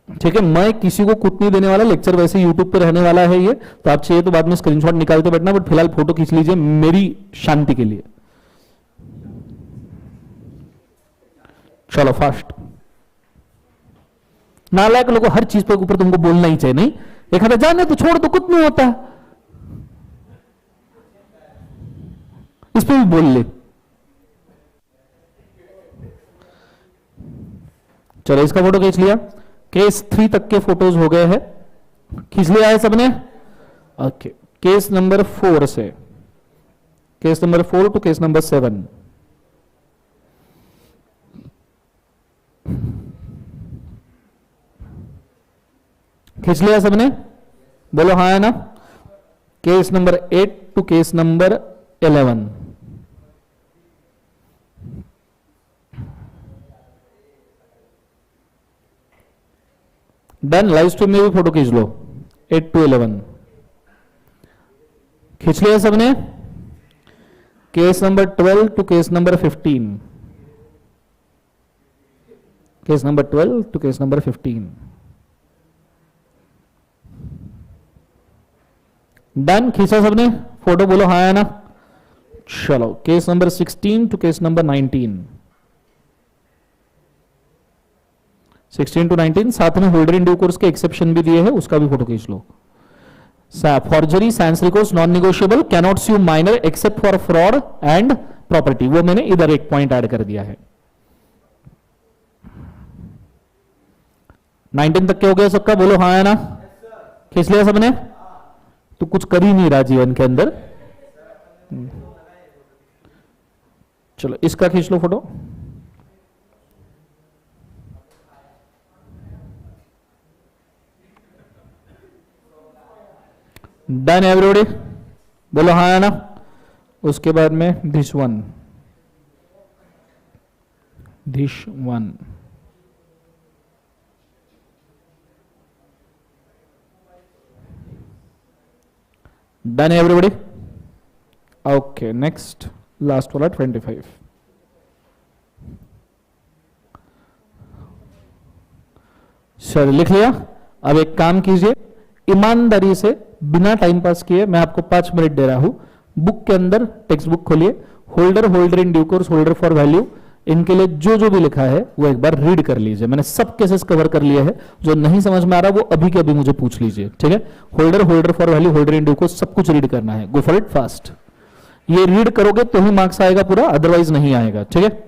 ठीक है? मैं किसी को कुछ नहीं देने वाला, लेक्चर वैसे यूट्यूब पे रहने वाला है ये, तो आप चाहिए तो बाद में स्क्रीनशॉट निकालते बैठना, बट फिलहाल फोटो खींच लीजिए मेरी शांति के लिए। चलो फास्ट। नालायक लोगों, हर चीज पर ऊपर तुमको बोलना ही चाहिए। नहीं एक हाथ जाने तो छोड़ तो कुछ नहीं होता, इस पे भी बोल ले। चलो इसका फोटो खींच लिया। केस 3 तक के फोटोज हो गए हैं, खींच लिया है सबने? ओके, केस नंबर 4 से case number 4 to case number 7। खींच लिया सबने? बोलो हाँ है ना? Case number 8 to case number 11। Done. Live stream में भी फोटो खींच लो। 8 टू 11 खींच लिया सबने? Case number 12 to case number 15। Case number 12 to case number 15। Done. खींचा सबने फोटो? बोलो हाँ है ना? चलो case number 16 to case number 19। 16 to 19 साथ में होल्डर इन ड्यू कोर्स के एक्सेप्शन भी दिए हैं, उसका भी फोटो खींच लो। Forgery, sans recourse, non negotiable, cannot sue minor except for fraud and property, वो मैंने इधर एक पॉइंट ऐड कर दिया है। 19 तक के हो गया सबका? बोलो हाँ है ना? खींच लिया सबने? तो कुछ कर ही नहीं रहा जीवन के अंदर। चलो इसका खींच लो फोटो। Done everybody? बोलो हाँ है ना। उसके बाद में this one done everybody. Okay next last वाला 25। सर लिख लिया। अब एक काम कीजिए, ईमानदारी से बिना टाइम पास किए मैं आपको 5 मिनट दे रहा हूं, बुक के अंदर टेक्स्ट बुक खोलिए, holder holder in due course holder for value, इनके लिए जो जो भी लिखा है वो एक बार रीड कर लीजिए। मैंने सब केसेस कवर कर लिए हैं, जो नहीं समझ में आ रहा वो अभी के अभी मुझे पूछ लीजिए, ठीक है। Holder holder for value holder in due course सब कुछ रीड करना है, गो फॉर इट फास्ट। ये रीड करोगे तो ही मार्क्स आएगा पूरा, अदरवाइज नहीं आएगा, ठीक है।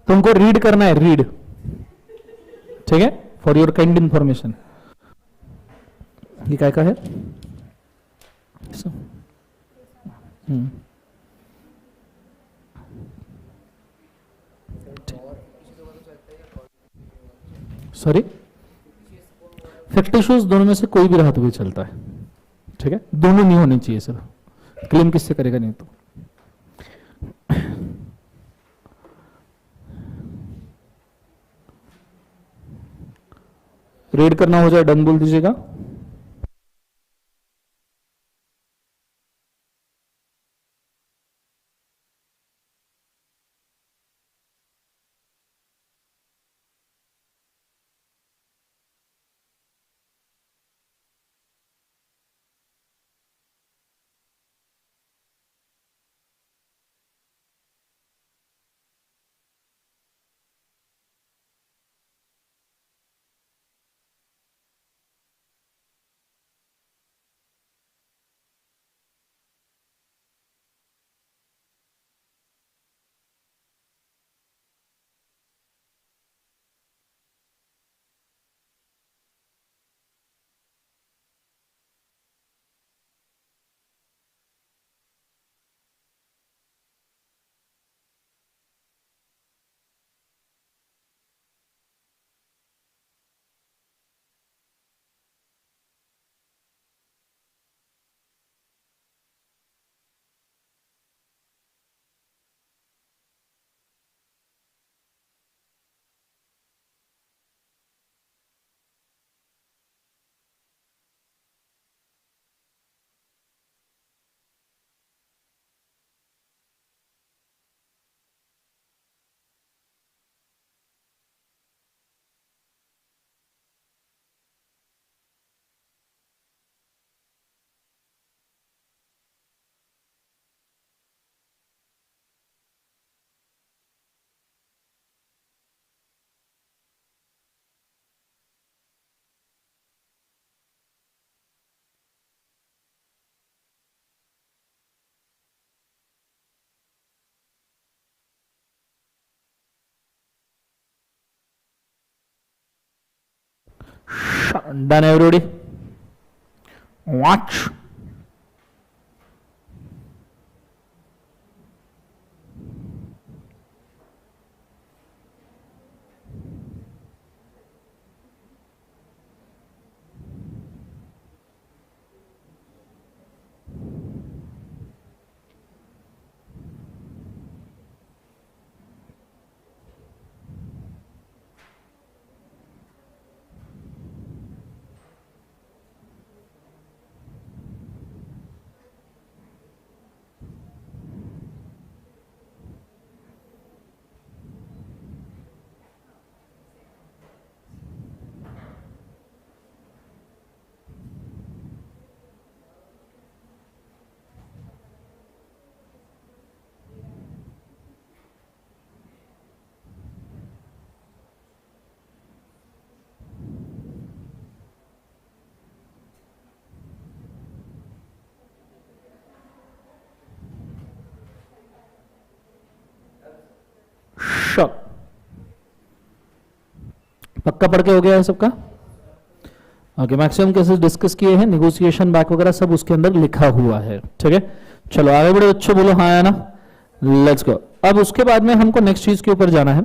तुमको रीड करना है, रीड, ठीक है, फॉर योर काइंड इंफॉर्मेशन। ये क्या का है? सॉरी, फैक्टिशियस दोनों में से कोई भी रहा तो भी चलता है, ठीक है, दोनों नहीं होने चाहिए सर, क्लेम किससे करेगा नहीं तो। रीड करना हो जाए डन बोल दीजिएगा। Done everybody? Watch. पक्का पढ़ के हो गया है सबका? ओके, मैक्सिमम केसेस डिस्कस किए हैं, नेगोशिएशन बैक वगैरह सब उसके अंदर लिखा हुआ है, ठीक है। चलो आगे बढ़े बच्चों, बोलो हाँ या ना, लेट्स गो। अब उसके बाद में हमको नेक्स्ट चीज के ऊपर जाना है।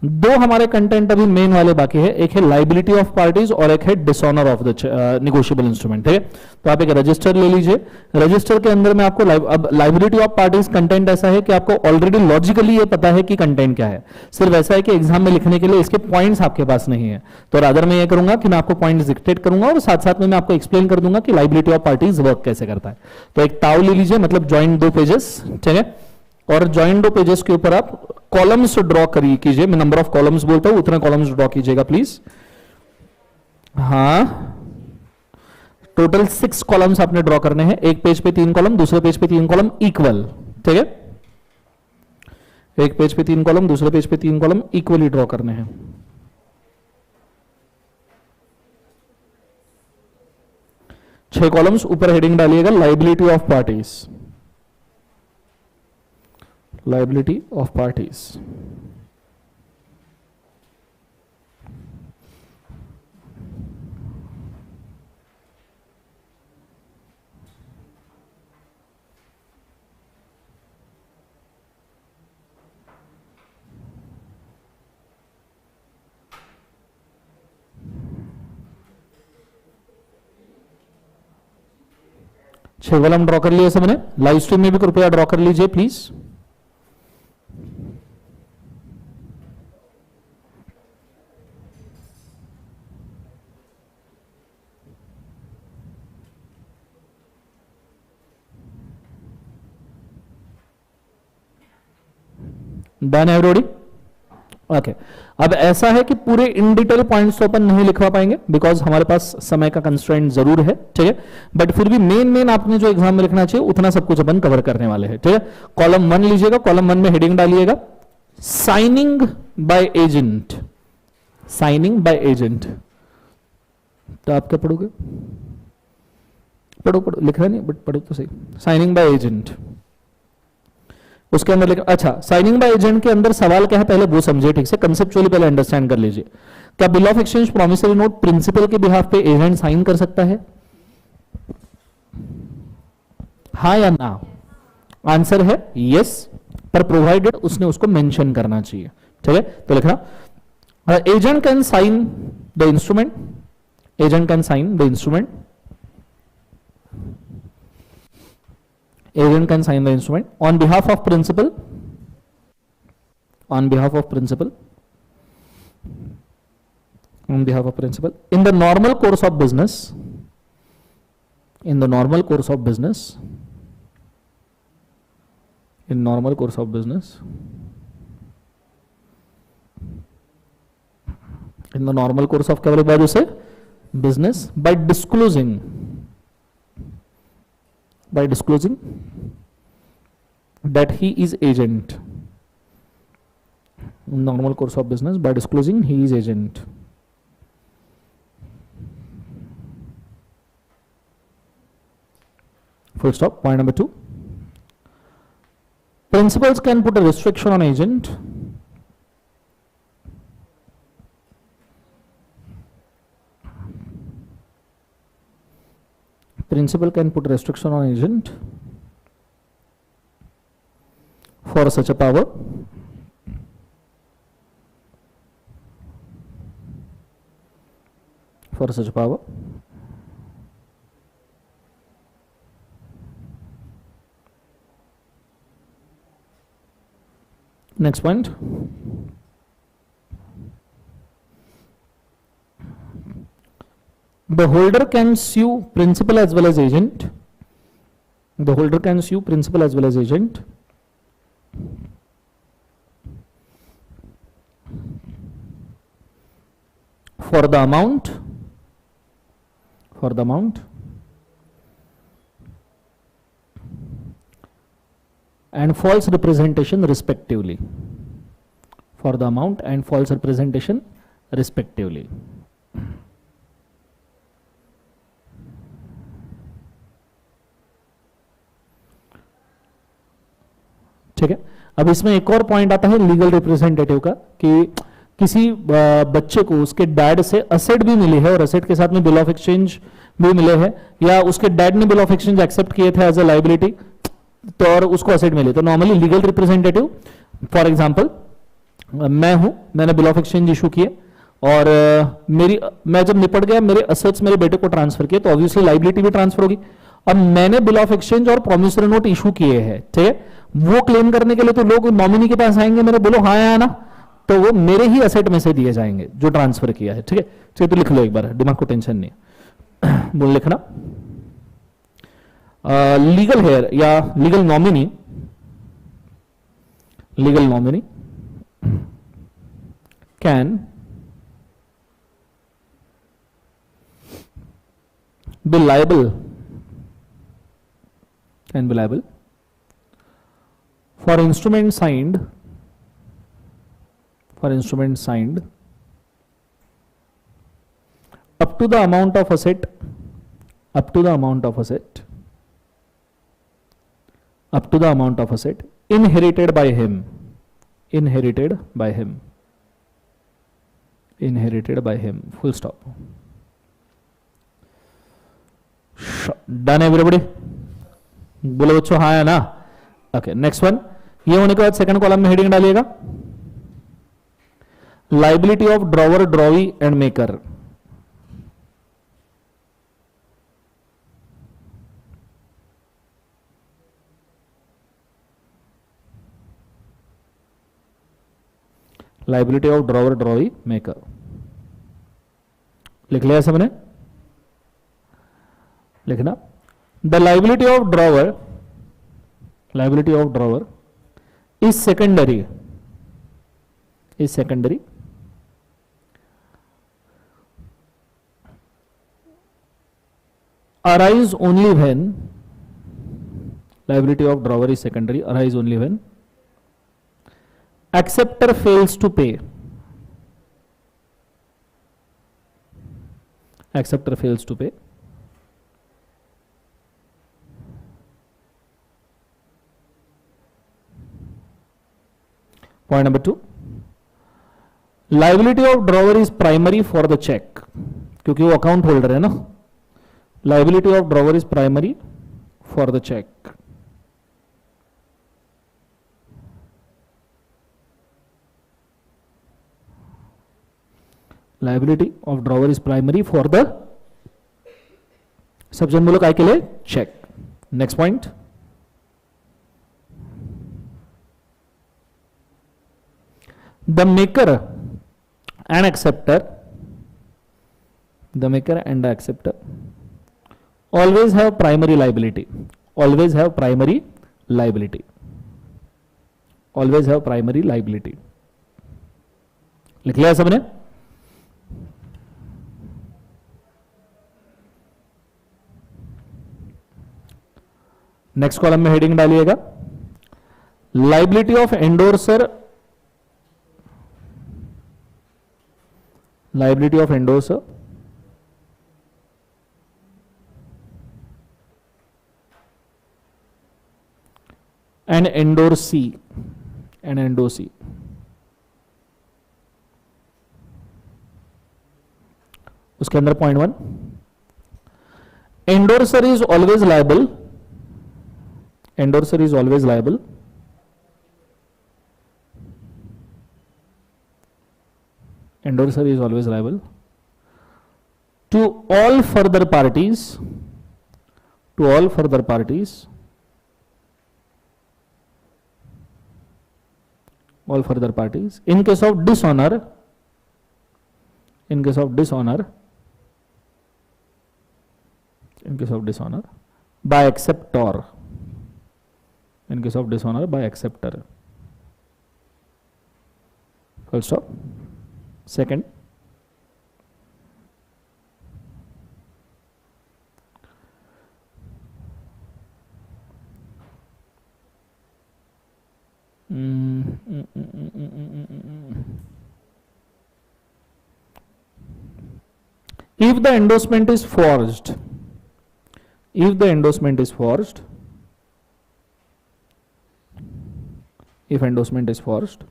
दो हमारे कंटेंट अभी मेन वाले बाकी है, एक है लाइबिलिटी ऑफ पार्टीज और एक है dishonour of the negotiable instrument, ठीक है। तो आप एक रजिस्टर ले लीजिए, रजिस्टर के अंदर में आपको अब लाइबिलिटी ऑफ पार्टीज कंटेंट ऐसा है कि आपको ऑलरेडी लॉजिकली ये पता है कि कंटेंट क्या है, सिर्फ ऐसा है कि एग्जाम में लिखने के लिए इसके पॉइंट्स आपके पास नहीं है। तो रादर मैं ये करूंगा कि मैं आपको पॉइंट्स डिक्टेट करूंगा और साथ साथ में मैं आपको एक्सप्लेन कर दूंगा कि लाइबिलिटी ऑफ पार्टीज वर्क कैसे करता है। तो एक ताव ले लीजिए, मतलब ज्वाइंट दो पेजेस, ठीक है, और ज्वाइंट दो पेजेस के ऊपर आप कॉलम्स ड्रॉ कीजिए। मैं नंबर ऑफ कॉलम्स बोलता हूं, उतने कॉलम्स ड्रॉ कीजिएगा प्लीज। हाँ, टोटल 6 कॉलम्स आपने ड्रॉ करने हैं, एक पेज पे 3 कॉलम, दूसरे पेज पे 3 कॉलम इक्वल, ठीक है। एक पेज पे 3 कॉलम, दूसरे पेज पे 3 कॉलम इक्वली ड्रॉ करने हैं। छह कॉलम्स, ऊपर हेडिंग डालिएगा liability of parties, liability of parties। छह कॉलम ड्रॉ कर लिए सबने, लाइव स्ट्रीम में भी कृपया ड्रॉ कर लीजिए प्लीज। Done everybody? ओके, अब ऐसा है कि पूरे इन डिटेल पॉइंट्स तो अपन नहीं लिखवा पाएंगे बिकॉज हमारे पास समय का कंस्ट्रेंट जरूर है, ठीक है, बट फिर भी मेन आपने जो एग्जाम में लिखना चाहिए उतना सब कुछ अपन कवर करने वाले हैं, ठीक है। कॉलम 1 लीजिएगा, कॉलम 1 में हेडिंग डालिएगा signing by agent, signing by agent. तो आप क्या पढ़ोगे? पढ़ो लिख रहे नहीं बट पढ़ो तो सही। साइनिंग बाय एजेंट, उसके अंदर लिखा, अच्छा साइनिंग बाय एजेंट के अंदर सवाल क्या है पहले वो समझिए ठीक से, कंसेप्चुअली पहले अंडरस्टैंड कर लीजिए। क्या bill of exchange promissory note principal के बिहाफ पे एजेंट साइन कर सकता है? हाँ या ना? आंसर है यस, पर प्रोवाइडेड उसने उसको मेंशन करना चाहिए, ठीक है। तो लिखना agent can sign the instrument, agent can sign the instrument, agent can sign the instrument on behalf of principal, on behalf of principal, on behalf of principal in the normal course of business, in the normal course of business, in normal course of business, in the normal course of क्या बोले बाजू से business, by disclosing that he is agent, normal course of business, by disclosing he is agent। Full stop। Point number 2, principals can put a restriction on agent principal can put restriction on agent for such a power. For such a power. Next point. The holder can sue principal as well as agent. The holder can sue principal as well as agent for the amount and false representation respectively. For the amount and false representation respectively. ठीक है, अब इसमें एक और point आता है legal representative का कि किसी बच्चे को उसके डैड से असेट भी मिली है और असेट के साथ में बिल ऑफ एक्सचेंज भी मिले हैं, या उसके डैड ने बिल ऑफ एक्सचेंज एक्सेप्ट किए थे एज अ लायबिलिटी, तो और उसको असेट मिले, तो normally legal representative, for example मैं हूं, मैंने बिल ऑफ एक्सचेंज इशू किए और मैं जब निपट गया, मेरे असेट्स मेरे बेटे को ट्रांसफर किए, तो ऑब्वियसली लायबिलिटी भी ट्रांसफर होगी। अब मैंने बिल ऑफ एक्सचेंज और प्रॉमिसरी नोट इशू किए हैं, ठीक है, वो क्लेम करने के लिए तो लोग नॉमिनी के पास आएंगे, मेरे बोलो हाँ या ना, तो वो मेरे ही असेट में से दिए जाएंगे जो ट्रांसफर किया है, ठीक है। चलिए तो लिख लो एक बार, दिमाग को टेंशन नहीं बोल लिखना। लीगल हेयर या legal nominee can be liable for instrument signed up to the amount of asset inherited by him full stop. Done everybody, बोलो बच्चों हाँ या ना। ओके, नेक्स्ट वन, ये होने के बाद सेकंड कॉलम में हेडिंग डालिएगा liability of drawer, drawee and maker. Liability of drawer, drawee, maker लिख लिया सबने, लिखना। The liability of drawer is secondary arise only when liability of drawer is secondary arise only when acceptor fails to pay, Point number 2, liability of drawer is primary for the check, क्योंकि वो account holder है ना। Liability of drawer is primary for the check. Liability of drawer is primary for the सबजन बोलो काय के लिए, cheque. Next point, the maker and acceptor always have primary liability, लिख लिया सबने। नेक्स्ट कॉलम में हेडिंग डालिएगा liability of endorser, and endorsee, उसके अंदर point 1, endorser is always liable. Endorser is always liable. Endorser is always liable to all further parties. To all further parties. All further parties. In case of dishonor. In case of dishonor. In case of dishonor. By acceptor. In case of dishonor by acceptor. Full stop. Second. If the endorsement is forged, if the endorsement is forged, if endorsement is forged,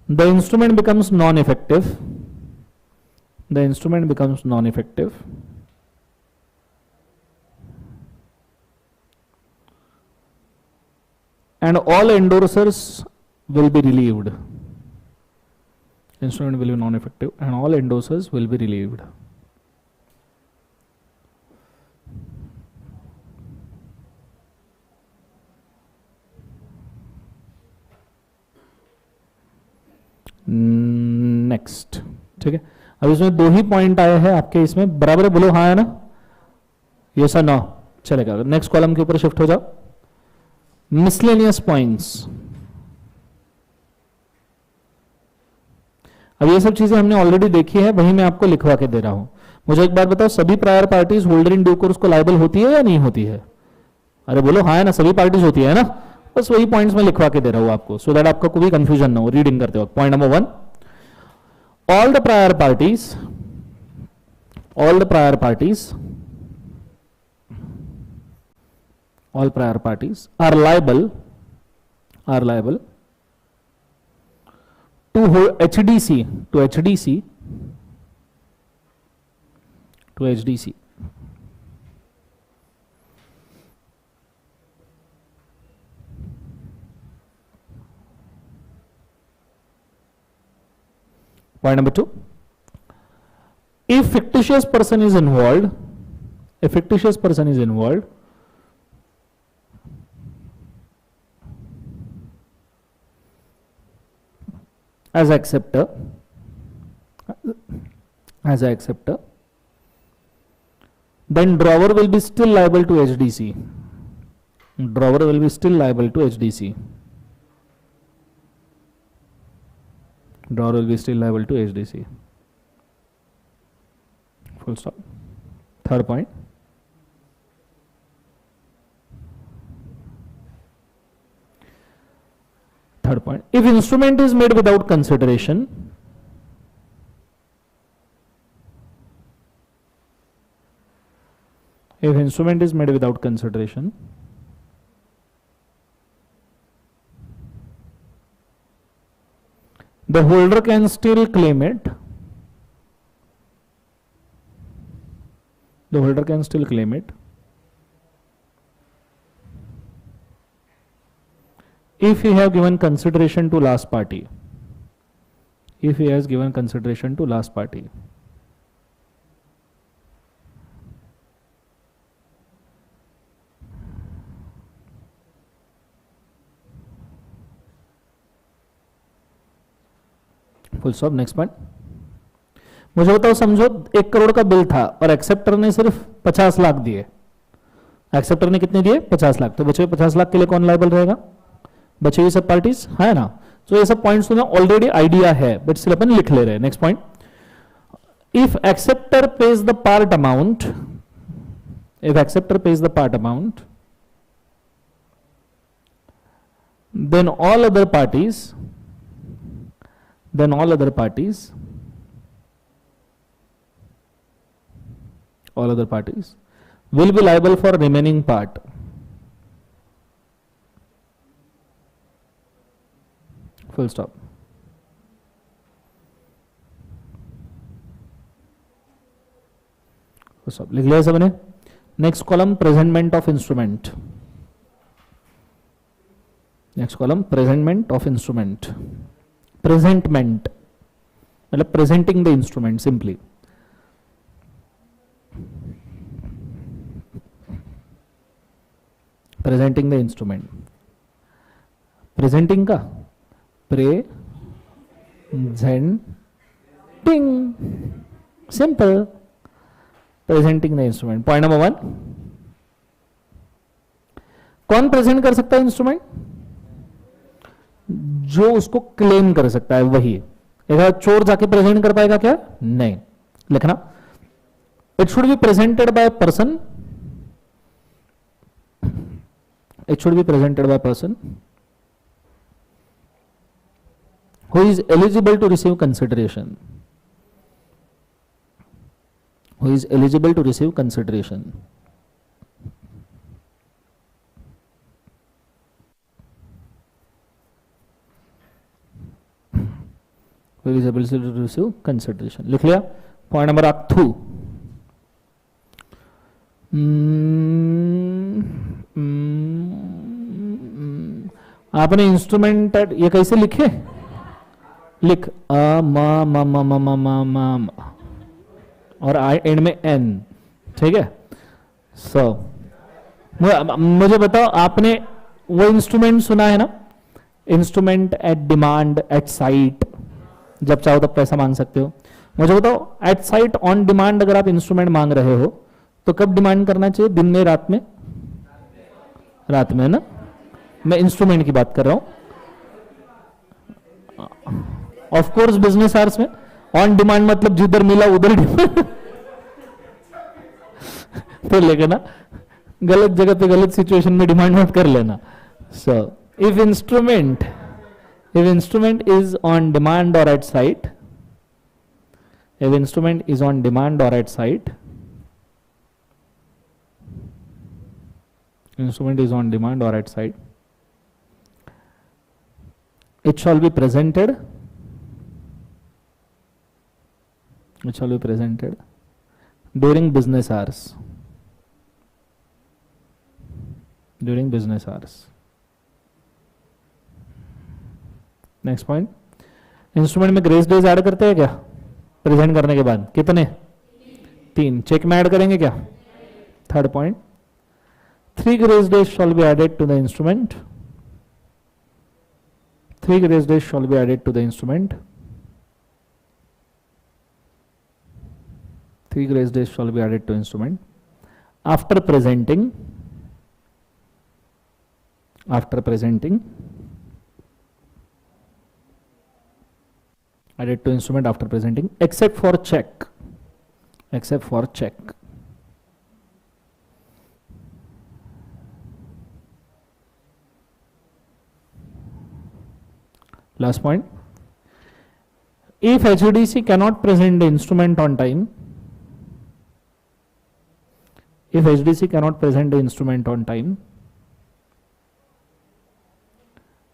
the instrument becomes non-effective. The instrument becomes non-effective. And all endorsers will be relieved. Instrument will be non-effective and all endorsers will be relieved. Next, ठीक है। अब इसमें दो ही point आए हैं आपके, इसमें बराबर बोलो हाँ है ना, ये सर नो चलेगा। नेक्स्ट कॉलम के ऊपर शिफ्ट हो जाओ। Miscellaneous points. अब ये सब चीजें हमने ऑलरेडी देखी है, वही मैं आपको लिखवा के दे रहा हूं। मुझे एक बात बताओ, सभी prior parties holder in due course को लायबल होती है या नहीं होती है? अरे बोलो हाँ है ना, सभी पार्टीज होती है ना। बस वही पॉइंट्स में लिखवा के दे रहा हूं आपको, सो दैट आपका कोई कंफ्यूजन ना हो रीडिंग करते वक्त। Point number 1, all the prior parties all prior parties are liable to HDC Point number 2, if fictitious person is involved, as acceptor, then drawer will be still liable to HDC. Drawer will be still liable to HDC. Drawer will be still liable to HDC. Full stop. Third point. If instrument is made without consideration, the holder can still claim it. If he have given consideration to last party. Full stop. Next point. मुझे बताओ, समझो 1 करोड़ का bill था और acceptor ने सिर्फ 50 लाख दिए। Acceptor ने कितने दिए? 50 लाख। तो बचे 50 लाख के लिए कौन लायबल रहेगा? बचे ये सब पार्टीज, है ना। तो ये सब पॉइंट्स तुम्हें ऑलरेडी आइडिया है, बट सिर्फ अपन लिख ले रहे हैं। Next point, if acceptor page the part amount, then all other parties will be liable for remaining part. Full stop. लिख लिया सबने। Next column presentment of instrument, next column presentment of instrument, presentment मतलब presenting the instrument simply, presenting the instrument, presenting का presenting, simple, presenting the instrument. Point number 1, कौन present कर सकता है instrument? जो उसको क्लेम कर सकता है वही। एक चोर जाके प्रेजेंट कर पाएगा क्या? नहीं। लिखना, it should be presented by person, it should be presented by person who is eligible to receive consideration, who is eligible to receive consideration, who is eligible to receive consideration। लिख लिया। Point number 2, आपने instrument ये कैसे लिखे? लिख अ म म म म म म म और आई एंड में एन, ठीक है। सो मुझे बताओ, आपने वो इंस्ट्रूमेंट सुना है ना, instrument at demand, at sight, जब चाहो तब पैसा मांग सकते हो। मुझे बताओ, एट साइट, ऑन डिमांड अगर आप इंस्ट्रूमेंट मांग रहे हो तो कब डिमांड करना चाहिए? दिन में, रात में? रात में ना। मैं इंस्ट्रूमेंट की बात कर रहा हूं। ऑफ कोर्स बिजनेस आवर्स में। ऑन डिमांड मतलब जिधर मिला उधर डिमांड तो लेके ना, गलत जगह पे गलत सिचुएशन में डिमांड मत कर लेना। So if instrument is on demand और at sight, if instrument is on demand और at sight, instrument is on demand or at site, it shall be presented during business hours, during business hours। Next point, instrument में grace days add करते हैं क्या? Present करने के बाद कितने? 3। Check में ऐड करेंगे क्या? Third point, 3 grace days shall be added to the instrument, 3 grace days shall be added to the instrument, 3 grace days shall be added to instrument after presenting added to instrument after presenting, except for check, last point, if HDC cannot present the instrument on time, if HDC cannot present the instrument on time,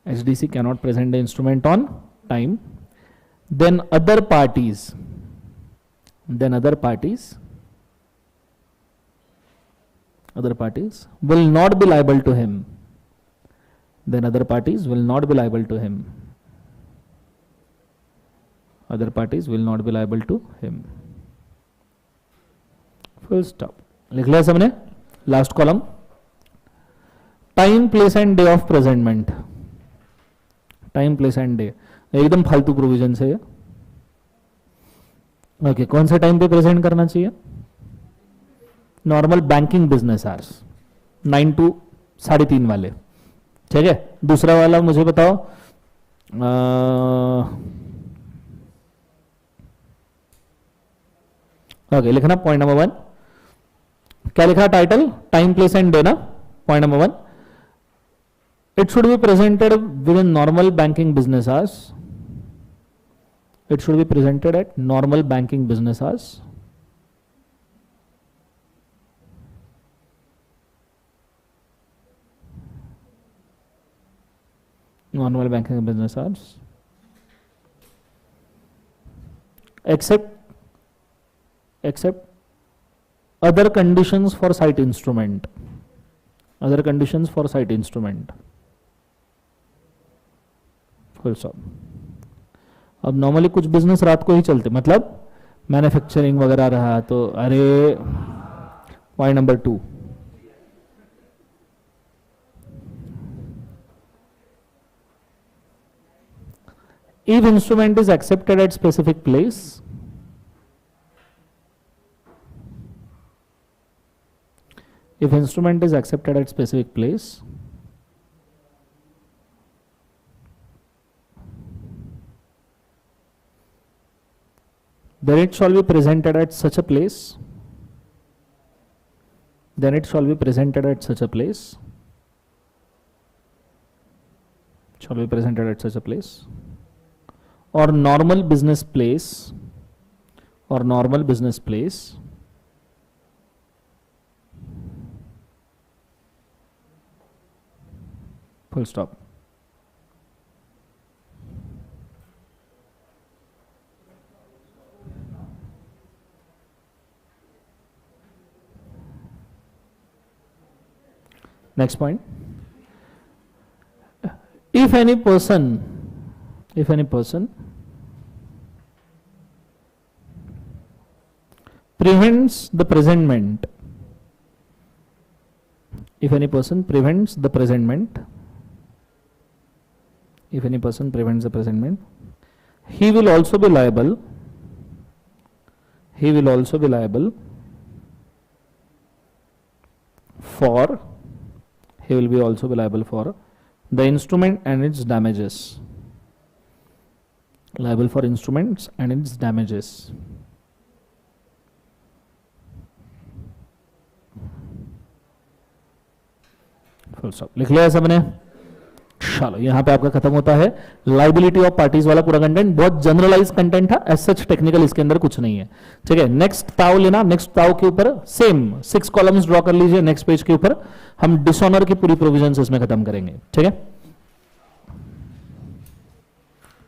HDC cannot present the instrument on time, then other parties will not be liable to him, then other parties will not be liable to him, other parties will not be liable to him, full stop। लिख लिया सबने? Last column, time, place and day of presentment, time, place and day, एकदम फालतू provision है। Okay, कौन से time पे present करना चाहिए? Normal banking business hours, 9 to 3:30 वाले, ठीक है। दूसरा वाला मुझे बताओ, ओके, लिखना पॉइंट नंबर 1, क्या लिखा title? Time, place and day ना। Point number 1, it should be presented within normal banking business hours, it should be presented at normal banking business hours, normal banking business hours, except other conditions for site instrument, other conditions for site instrument, full stop. अब normally कुछ business रात को ही चलते, मतलब manufacturing वगैरह रहा तो अरे point number 2, if instrument is accepted at specific place, if instrument is accepted at specific place, then it shall be presented at such a place, then it shall be presented at such a place, shall be presented at such a place, or normal business place, or normal business place, full stop. Next point, if any person prevents the presentment, if any person prevents the presentment, if any person prevents the presentment, he will also be liable, he will also be liable for, he will be also be liable for the instrument and its damages, liable for instruments and its damages. Full stop. लिख लिया सबने? चलो यहां पे आपका खत्म होता है लाइबिलिटी ऑफ पार्टीज वाला पूरा कंटेंट. बहुत जनरलाइज कंटेंट था, एज सच टेक्निकल इसके अंदर कुछ नहीं है. ठीक है, नेक्स्ट ताव लेना. नेक्स्ट ताव के ऊपर सेम 6 कॉलम्स ड्रॉ कर लीजिए. नेक्स्ट पेज के ऊपर हम डिसऑनर की पूरी प्रोविजंस इसमें खत्म करेंगे. ठीक है,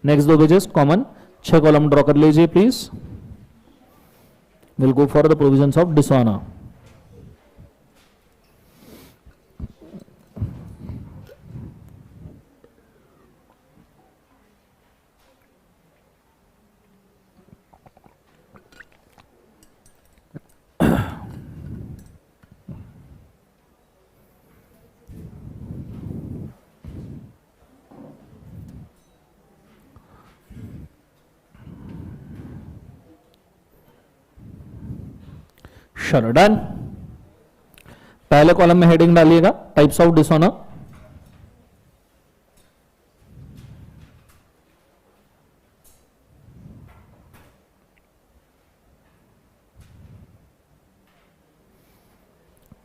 next 2 pages common 6 column draw कर लीजिए please. Will go for the provisions of dishonour. चलो डन. पहले कॉलम में हेडिंग डालिएगा types of dishonour.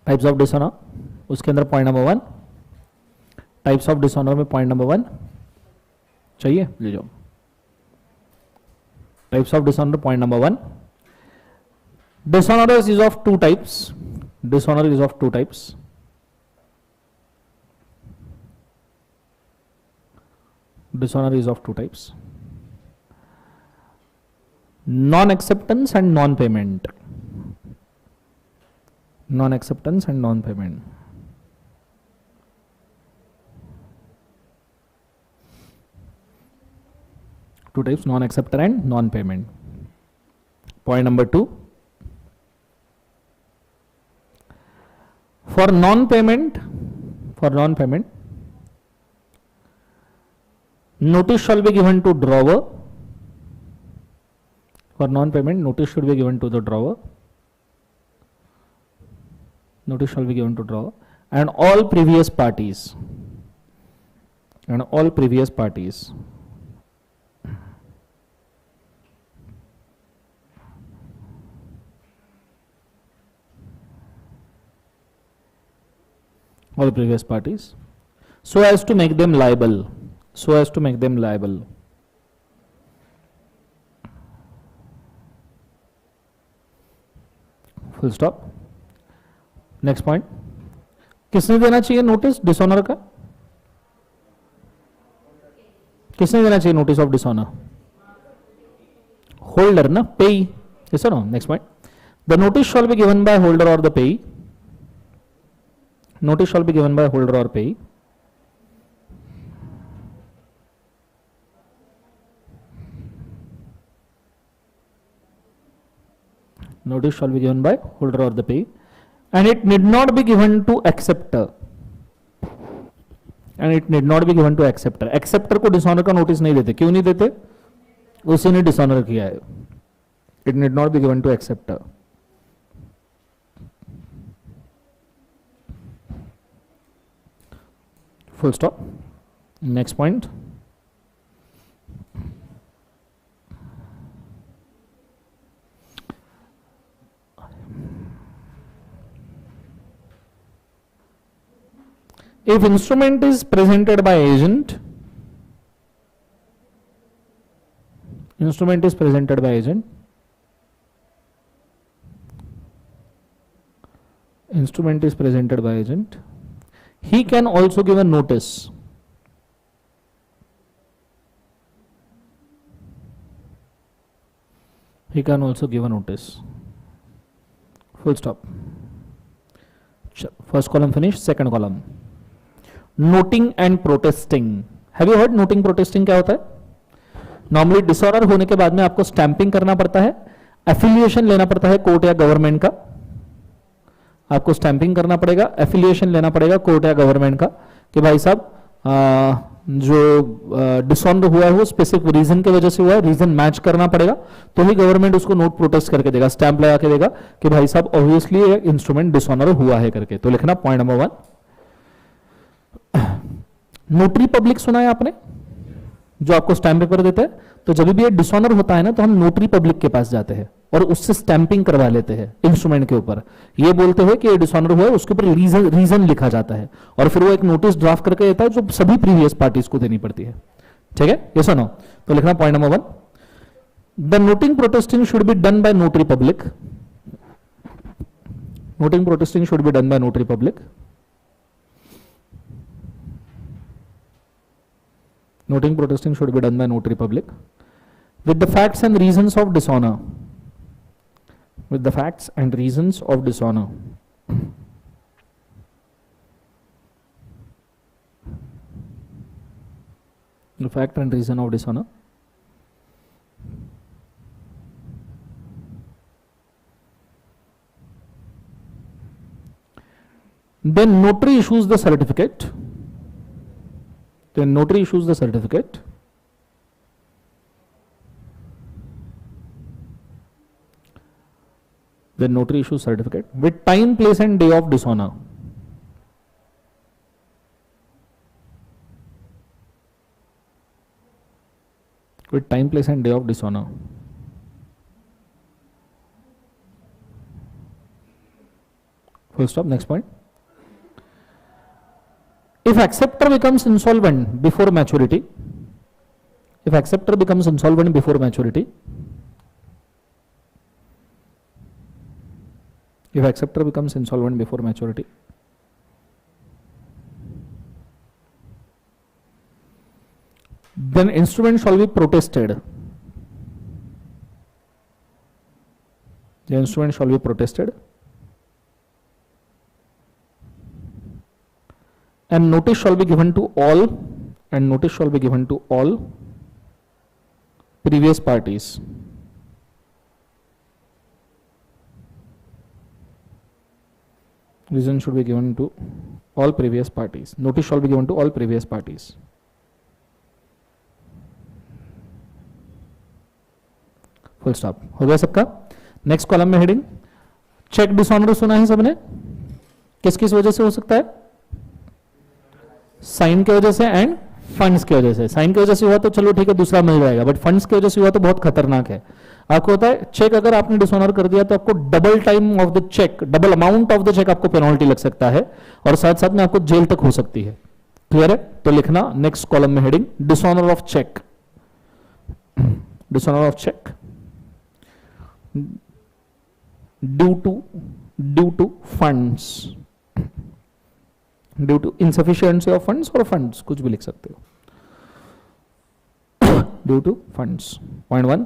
Types of dishonour, उसके अंदर point number 1, types of dishonour में पॉइंट नंबर 1 चाहिए, ले जाओ. Types of dishonour point number 1. Dishonor is of 2 types. Dishonor is of 2 types. Dishonor is of 2 types. Non-acceptance and non-payment. Non-acceptance and non-payment. Two types, non-acceptor and non-payment. Point number 2. For non-payment, notice shall be given to drawer. For non-payment, notice should be given to the drawer. Notice shall be given to drawer and all previous parties. And all previous parties. All previous parties, so as to make them liable, so as to make them liable. Full stop. Next point, किसने देना चाहिए notice dishonour का? किसने देना चाहिए notice of dishonour? Holder ना, पेई. Yes or no? Next point, The notice shall be given by holder or the payee. Notice shall be given by holder or payee. Notice shall be given by holder or the payee, and it need not be given to acceptor. And it need not be given to acceptor. Acceptor को dishonour का notice नहीं देते. क्यों नहीं देते? उसी ने dishonour किया है. It need not be given to acceptor. Full stop. Next point. If instrument is presented by agent, instrument is presented by agent, instrument is presented by agent, he can also give a notice. He can also give a notice. Full stop. First column finished. Second column. Noting and protesting. Have you heard noting protesting क्या होता है? Normally disorder होने के बाद में आपको stamping करना पड़ता है, एफिलिएशन लेना पड़ता है कोर्ट या गवर्नमेंट का. आपको स्टैंपिंग करना पड़ेगा, एफिलिएशन लेना पड़ेगा कोर्ट या गवर्नमेंट का कि भाई साहब जो डिसऑनर हुआ है वो स्पेसिफिक रीजन की वजह से हुआ है, रीजन मैच करना पड़ेगा, तो ही गवर्नमेंट उसको नोट प्रोटेस्ट करके देगा, स्टैंप लगा के देगा कि भाई साहब ऑब्वियसली ये इंस्ट्रूमेंट डिसऑनर हुआ है करके. तो लिखना पॉइंट नंबर 1. नोटरी पब्लिक सुना है आपने, जो आपको स्टैंप पेपर देते हैं. तो जब भी ये डिसऑनर होता है ना, तो हम नोटरी पब्लिक के पास जाते हैं और उससे स्टैंपिंग करवा लेते हैं इंस्ट्रूमेंट के ऊपर. ये बोलते हैं कि ये डिसऑनर हुआ है, उसके ऊपर रीजन लिखा जाता है और फिर वो एक नोटिस ड्राफ्ट करके देता है जो सभी प्रीवियस पार्टीज को देनी पड़ती है. ठीक है, ये सुनो. तो लिखना point number 1. The noting protesting should be done by notary public. Noting protesting should be done by notary public. Noting protesting should be done by notary public with the facts and reasons of dishonor. With the facts and reasons of dishonor. The fact and reason of dishonor. Then notary issues the certificate. Then notary issues the certificate. Then notary issues certificate with time, place and day of dishonor. With time, place and day of dishonor. Full stop. Next point. If acceptor becomes insolvent before maturity, if acceptor becomes insolvent before maturity, if acceptor becomes insolvent before maturity, then instrument shall be protested. The instrument shall be protested. And notice shall be given to all, and notice shall be given to all previous parties. Reason should be given to all previous parties. Notice shall be given to all previous parties. Full stop. हो गया सबका. Next column में heading check dishonour सुना है सबने. किस किस वजह से हो सकता है? साइन की वजह से एंड फंड्स की वजह से. साइन की वजह से हुआ तो चलो ठीक है, दूसरा मिल जाएगा, बट फंड्स की वजह से हुआ तो बहुत खतरनाक है. आपको होता है चेक अगर आपने डिसऑनर कर दिया तो आपको double time of the cheque, double amount of the cheque आपको पेनल्टी लग सकता है और साथ साथ में आपको जेल तक हो सकती है. क्लियर है? तो लिखना नेक्स्ट कॉलम में heading dishonour of cheque. Dishonour of cheque due to funds, due to insufficiency of funds और फंड्स कुछ भी लिख सकते हो. Due to funds. Point 1.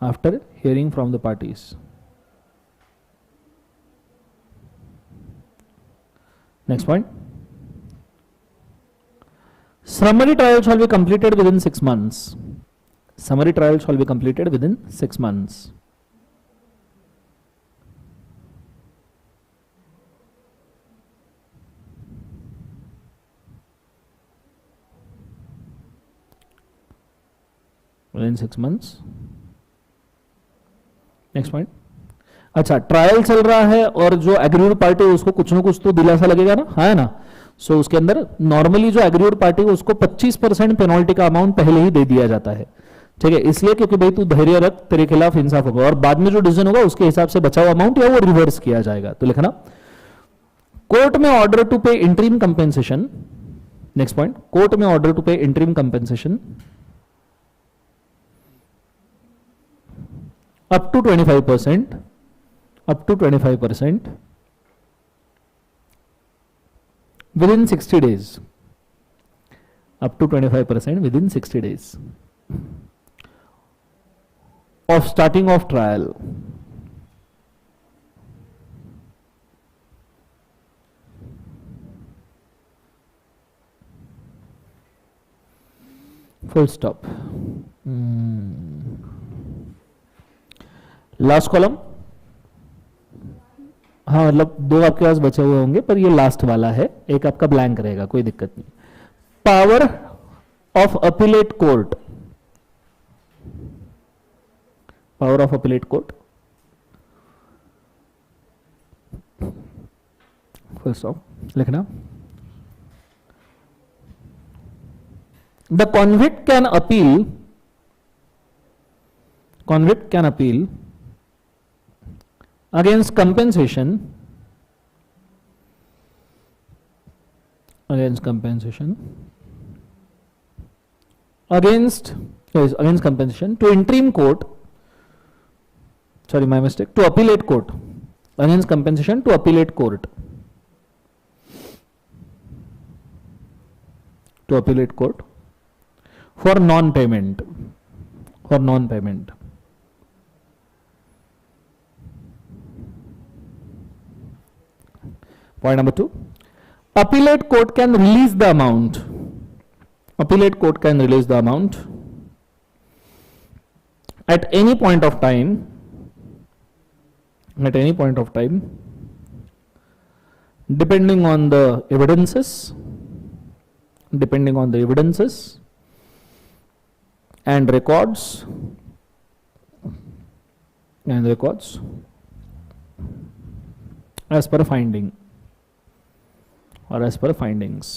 After hearing from the parties. Next point. Summary trial shall be completed within 6 months. Summary trial shall be completed within 6 months. Within 6 months. Next point. अच्छा, trial चल रहा है और जो एग्रीड पार्टी है उसको कुछ ना कुछ तो दिलासा लगेगा ना, है ना. सो उसके अंदर नॉर्मली जो एग्रीड पार्टी है उसको 25% पेनल्टी का अमाउंट पहले ही दे दिया जाता है. ठीक है, इसलिए क्योंकि भाई तू धैर्य रख, तेरे खिलाफ इंसाफ होगा और बाद में जो डिसीजन होगा उसके हिसाब से बचा हुआ अमाउंट या वो रिवर्स किया जाएगा. तो लिखना, कोर्ट में order to pay interim compensation. Next point. Court में order to pay interim compensation up to 25%, up to 25% within 60 days, up to 25% within 60 days of starting of trial. Full stop. Last column. हाँ, मतलब 2 आपके पास बचे हुए होंगे पर ये last वाला है, एक आपका ब्लैंक रहेगा, कोई दिक्कत नहीं. Power of appellate court. Power of appellate court. First of लिखना, the convict can appeal, convict can appeal against compensation, against compensation to interim court, sorry my mistake, to appellate court, against compensation to appellate court, to appellate court for non-payment, for non-payment. Point number 2, appellate court can release the amount, appellate court can release the amount at any point of time, at any point of time, depending on the evidences, depending on the evidences and records, and records as per finding or as per findings.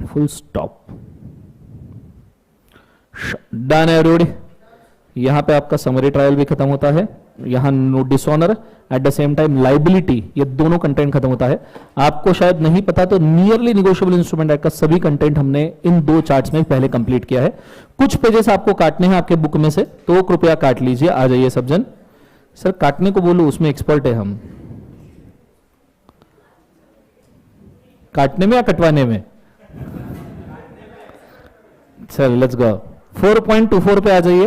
Full stop. Done everybody. यहाँ पे आपका summary trial भी खत्म होता है, यहाँ no dishonour at the same time liability, ये दोनों कंटेंट खत्म होता है. आपको शायद नहीं पता तो नियरली निगोशिएबल इंस्ट्रूमेंट एक्ट का सभी कंटेंट हमने इन 2 चार्ट्स में पहले कंप्लीट किया है. कुछ पेजेस आपको काटने हैं आपके बुक में से, तो कृपया काट लीजिए. आ जाइए सब जन. सर काटने को बोलो, उसमें एक्सपर्ट है हम. काटने में या कटवाने में? चल लेट्स गो. 4.24 पे आ जाइए.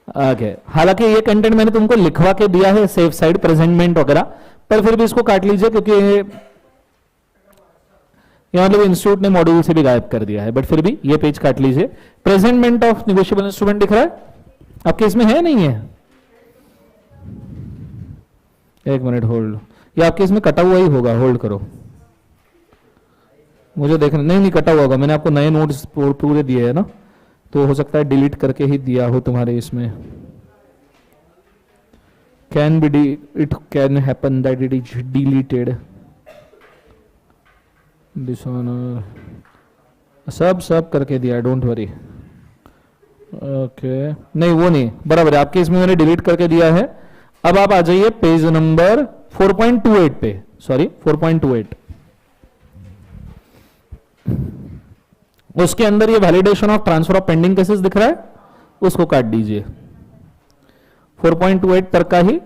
ओके, हालांकि ये कंटेंट मैंने तुमको लिखवा के दिया है, सेफ साइड प्रेजेंटमेंट वगैरह, पर फिर भी इसको काट लीजिए क्योंकि ये मतलब इंस्टीट्यूट ने मॉड्यूल से भी गायब कर दिया है, बट फिर भी ये पेज काट लीजिए. प्रेजेंटमेंट ऑफ निगोशिएबल इंस्ट्रूमेंट दिख रहा है आपके इसमें, है नहीं है? एक मिनट होल्ड. ये आपके इसमें कटा हुआ ही होगा, होल्ड करो, मुझे देखना. नहीं कटा हुआ होगा, मैंने आपको नए नोट्स पूरे दिए हैं ना, तो हो सकता है डिलीट करके ही दिया हो तुम्हारे इसमें. Can be, it can happen that it is deleted. Dishonour सब करके दिया, डोंट वरी. ओके, नहीं वो नहीं, बराबर है आपके इसमें मैंने डिलीट करके दिया है. अब आप आ जाइए पेज नंबर 4.28 पे, सॉरी 4.28. उसके अंदर ये validation of transfer of pending cases दिख रहा है, उसको काट दीजिए. 4.28 पर का ही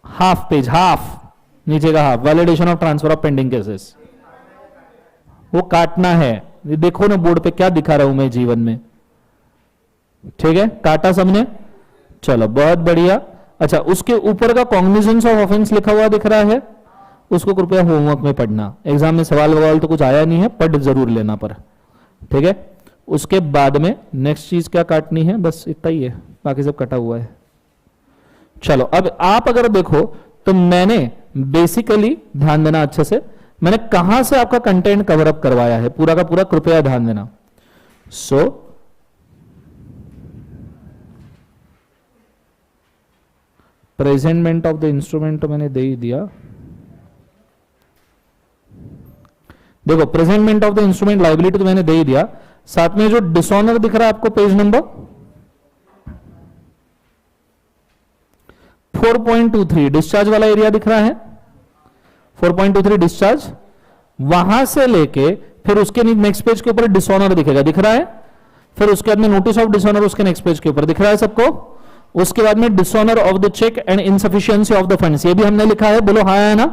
हाफ पेज, हाफ नीचे का half, validation of transfer of pending cases. वो काटना है। ये देखो ना बोर्ड पे क्या दिखा रहा हूं मैं जीवन में, ठीक है, काटा सबने, चलो बहुत बढ़िया। अच्छा, उसके ऊपर का कॉग्निजेंस ऑफ ऑफेंस लिखा हुआ दिख रहा है, उसको कृपया होमवर्क में पढ़ना, एग्जाम में सवाल ववाल तो कुछ आया नहीं है, पढ़ जरूर लेना पर, ठीक है। उसके बाद में नेक्स्ट चीज क्या काटनी है, बस इतना ही है, बाकी सब कटा हुआ है। चलो अब आप अगर देखो तो मैंने बेसिकली, ध्यान देना अच्छे से, मैंने कहां से आपका कंटेंट कवर अप करवाया है पूरा का पूरा, कृपया ध्यान देना। सो प्रेजेंटमेंट ऑफ द इंस्ट्रूमेंट तो मैंने दे ही दिया। देखो presentment of the instrument liability तो मैंने दे ही दिया, साथ में जो डिसऑनर दिख रहा है आपको पेज नंबर 4.23 डिस्चार्ज वाला एरिया दिख रहा है, 4.23 डिस्चार्ज, वहां से लेके फिर उसके नेक्स्ट पेज के ऊपर डिसऑनर दिखेगा, दिख रहा है, फिर उसके बाद में नोटिस ऑफ डिसऑनर उसके नेक्स्ट पेज के ऊपर दिख रहा है सबको, उसके बाद में dishonour of the cheque and insufficiency of the funds, ये भी हमने लिखा है, बोलो हाँ है ना।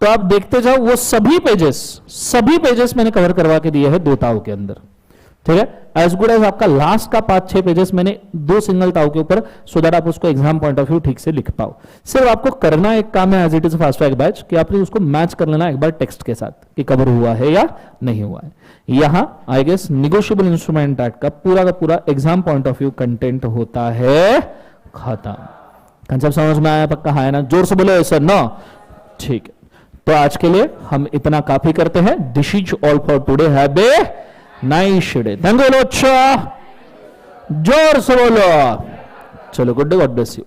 तो आप देखते जाओ, वो सभी पेजेस मैंने कवर करवा के दिए हैं 2 ताव के अंदर, ठीक है। एज गुड एज आपका लास्ट का 5-6 पेजेस मैंने 2 सिंगल ताव के ऊपर, सो दैट आप उसको एग्जाम पॉइंट ऑफ व्यू ठीक से लिख पाओ। सिर्फ आपको करना एक काम है, as it is fast track batch, कि आपने उसको मैच कर लेना एक बार टेक्स्ट के साथ कि कवर हुआ है या नहीं हुआ है। यहां I guess negotiable instrument act का पूरा exam point of view content होता है खत्म। कंसेप्ट समझ में आया पक्का, है ना, जोर से बोलो सर ना, ठीक है। तो आज के लिए हम इतना काफी करते हैं। This is all for today, have a nice day. Thank you, अच्छा जोर से बोलो, चलो good day, God bless you.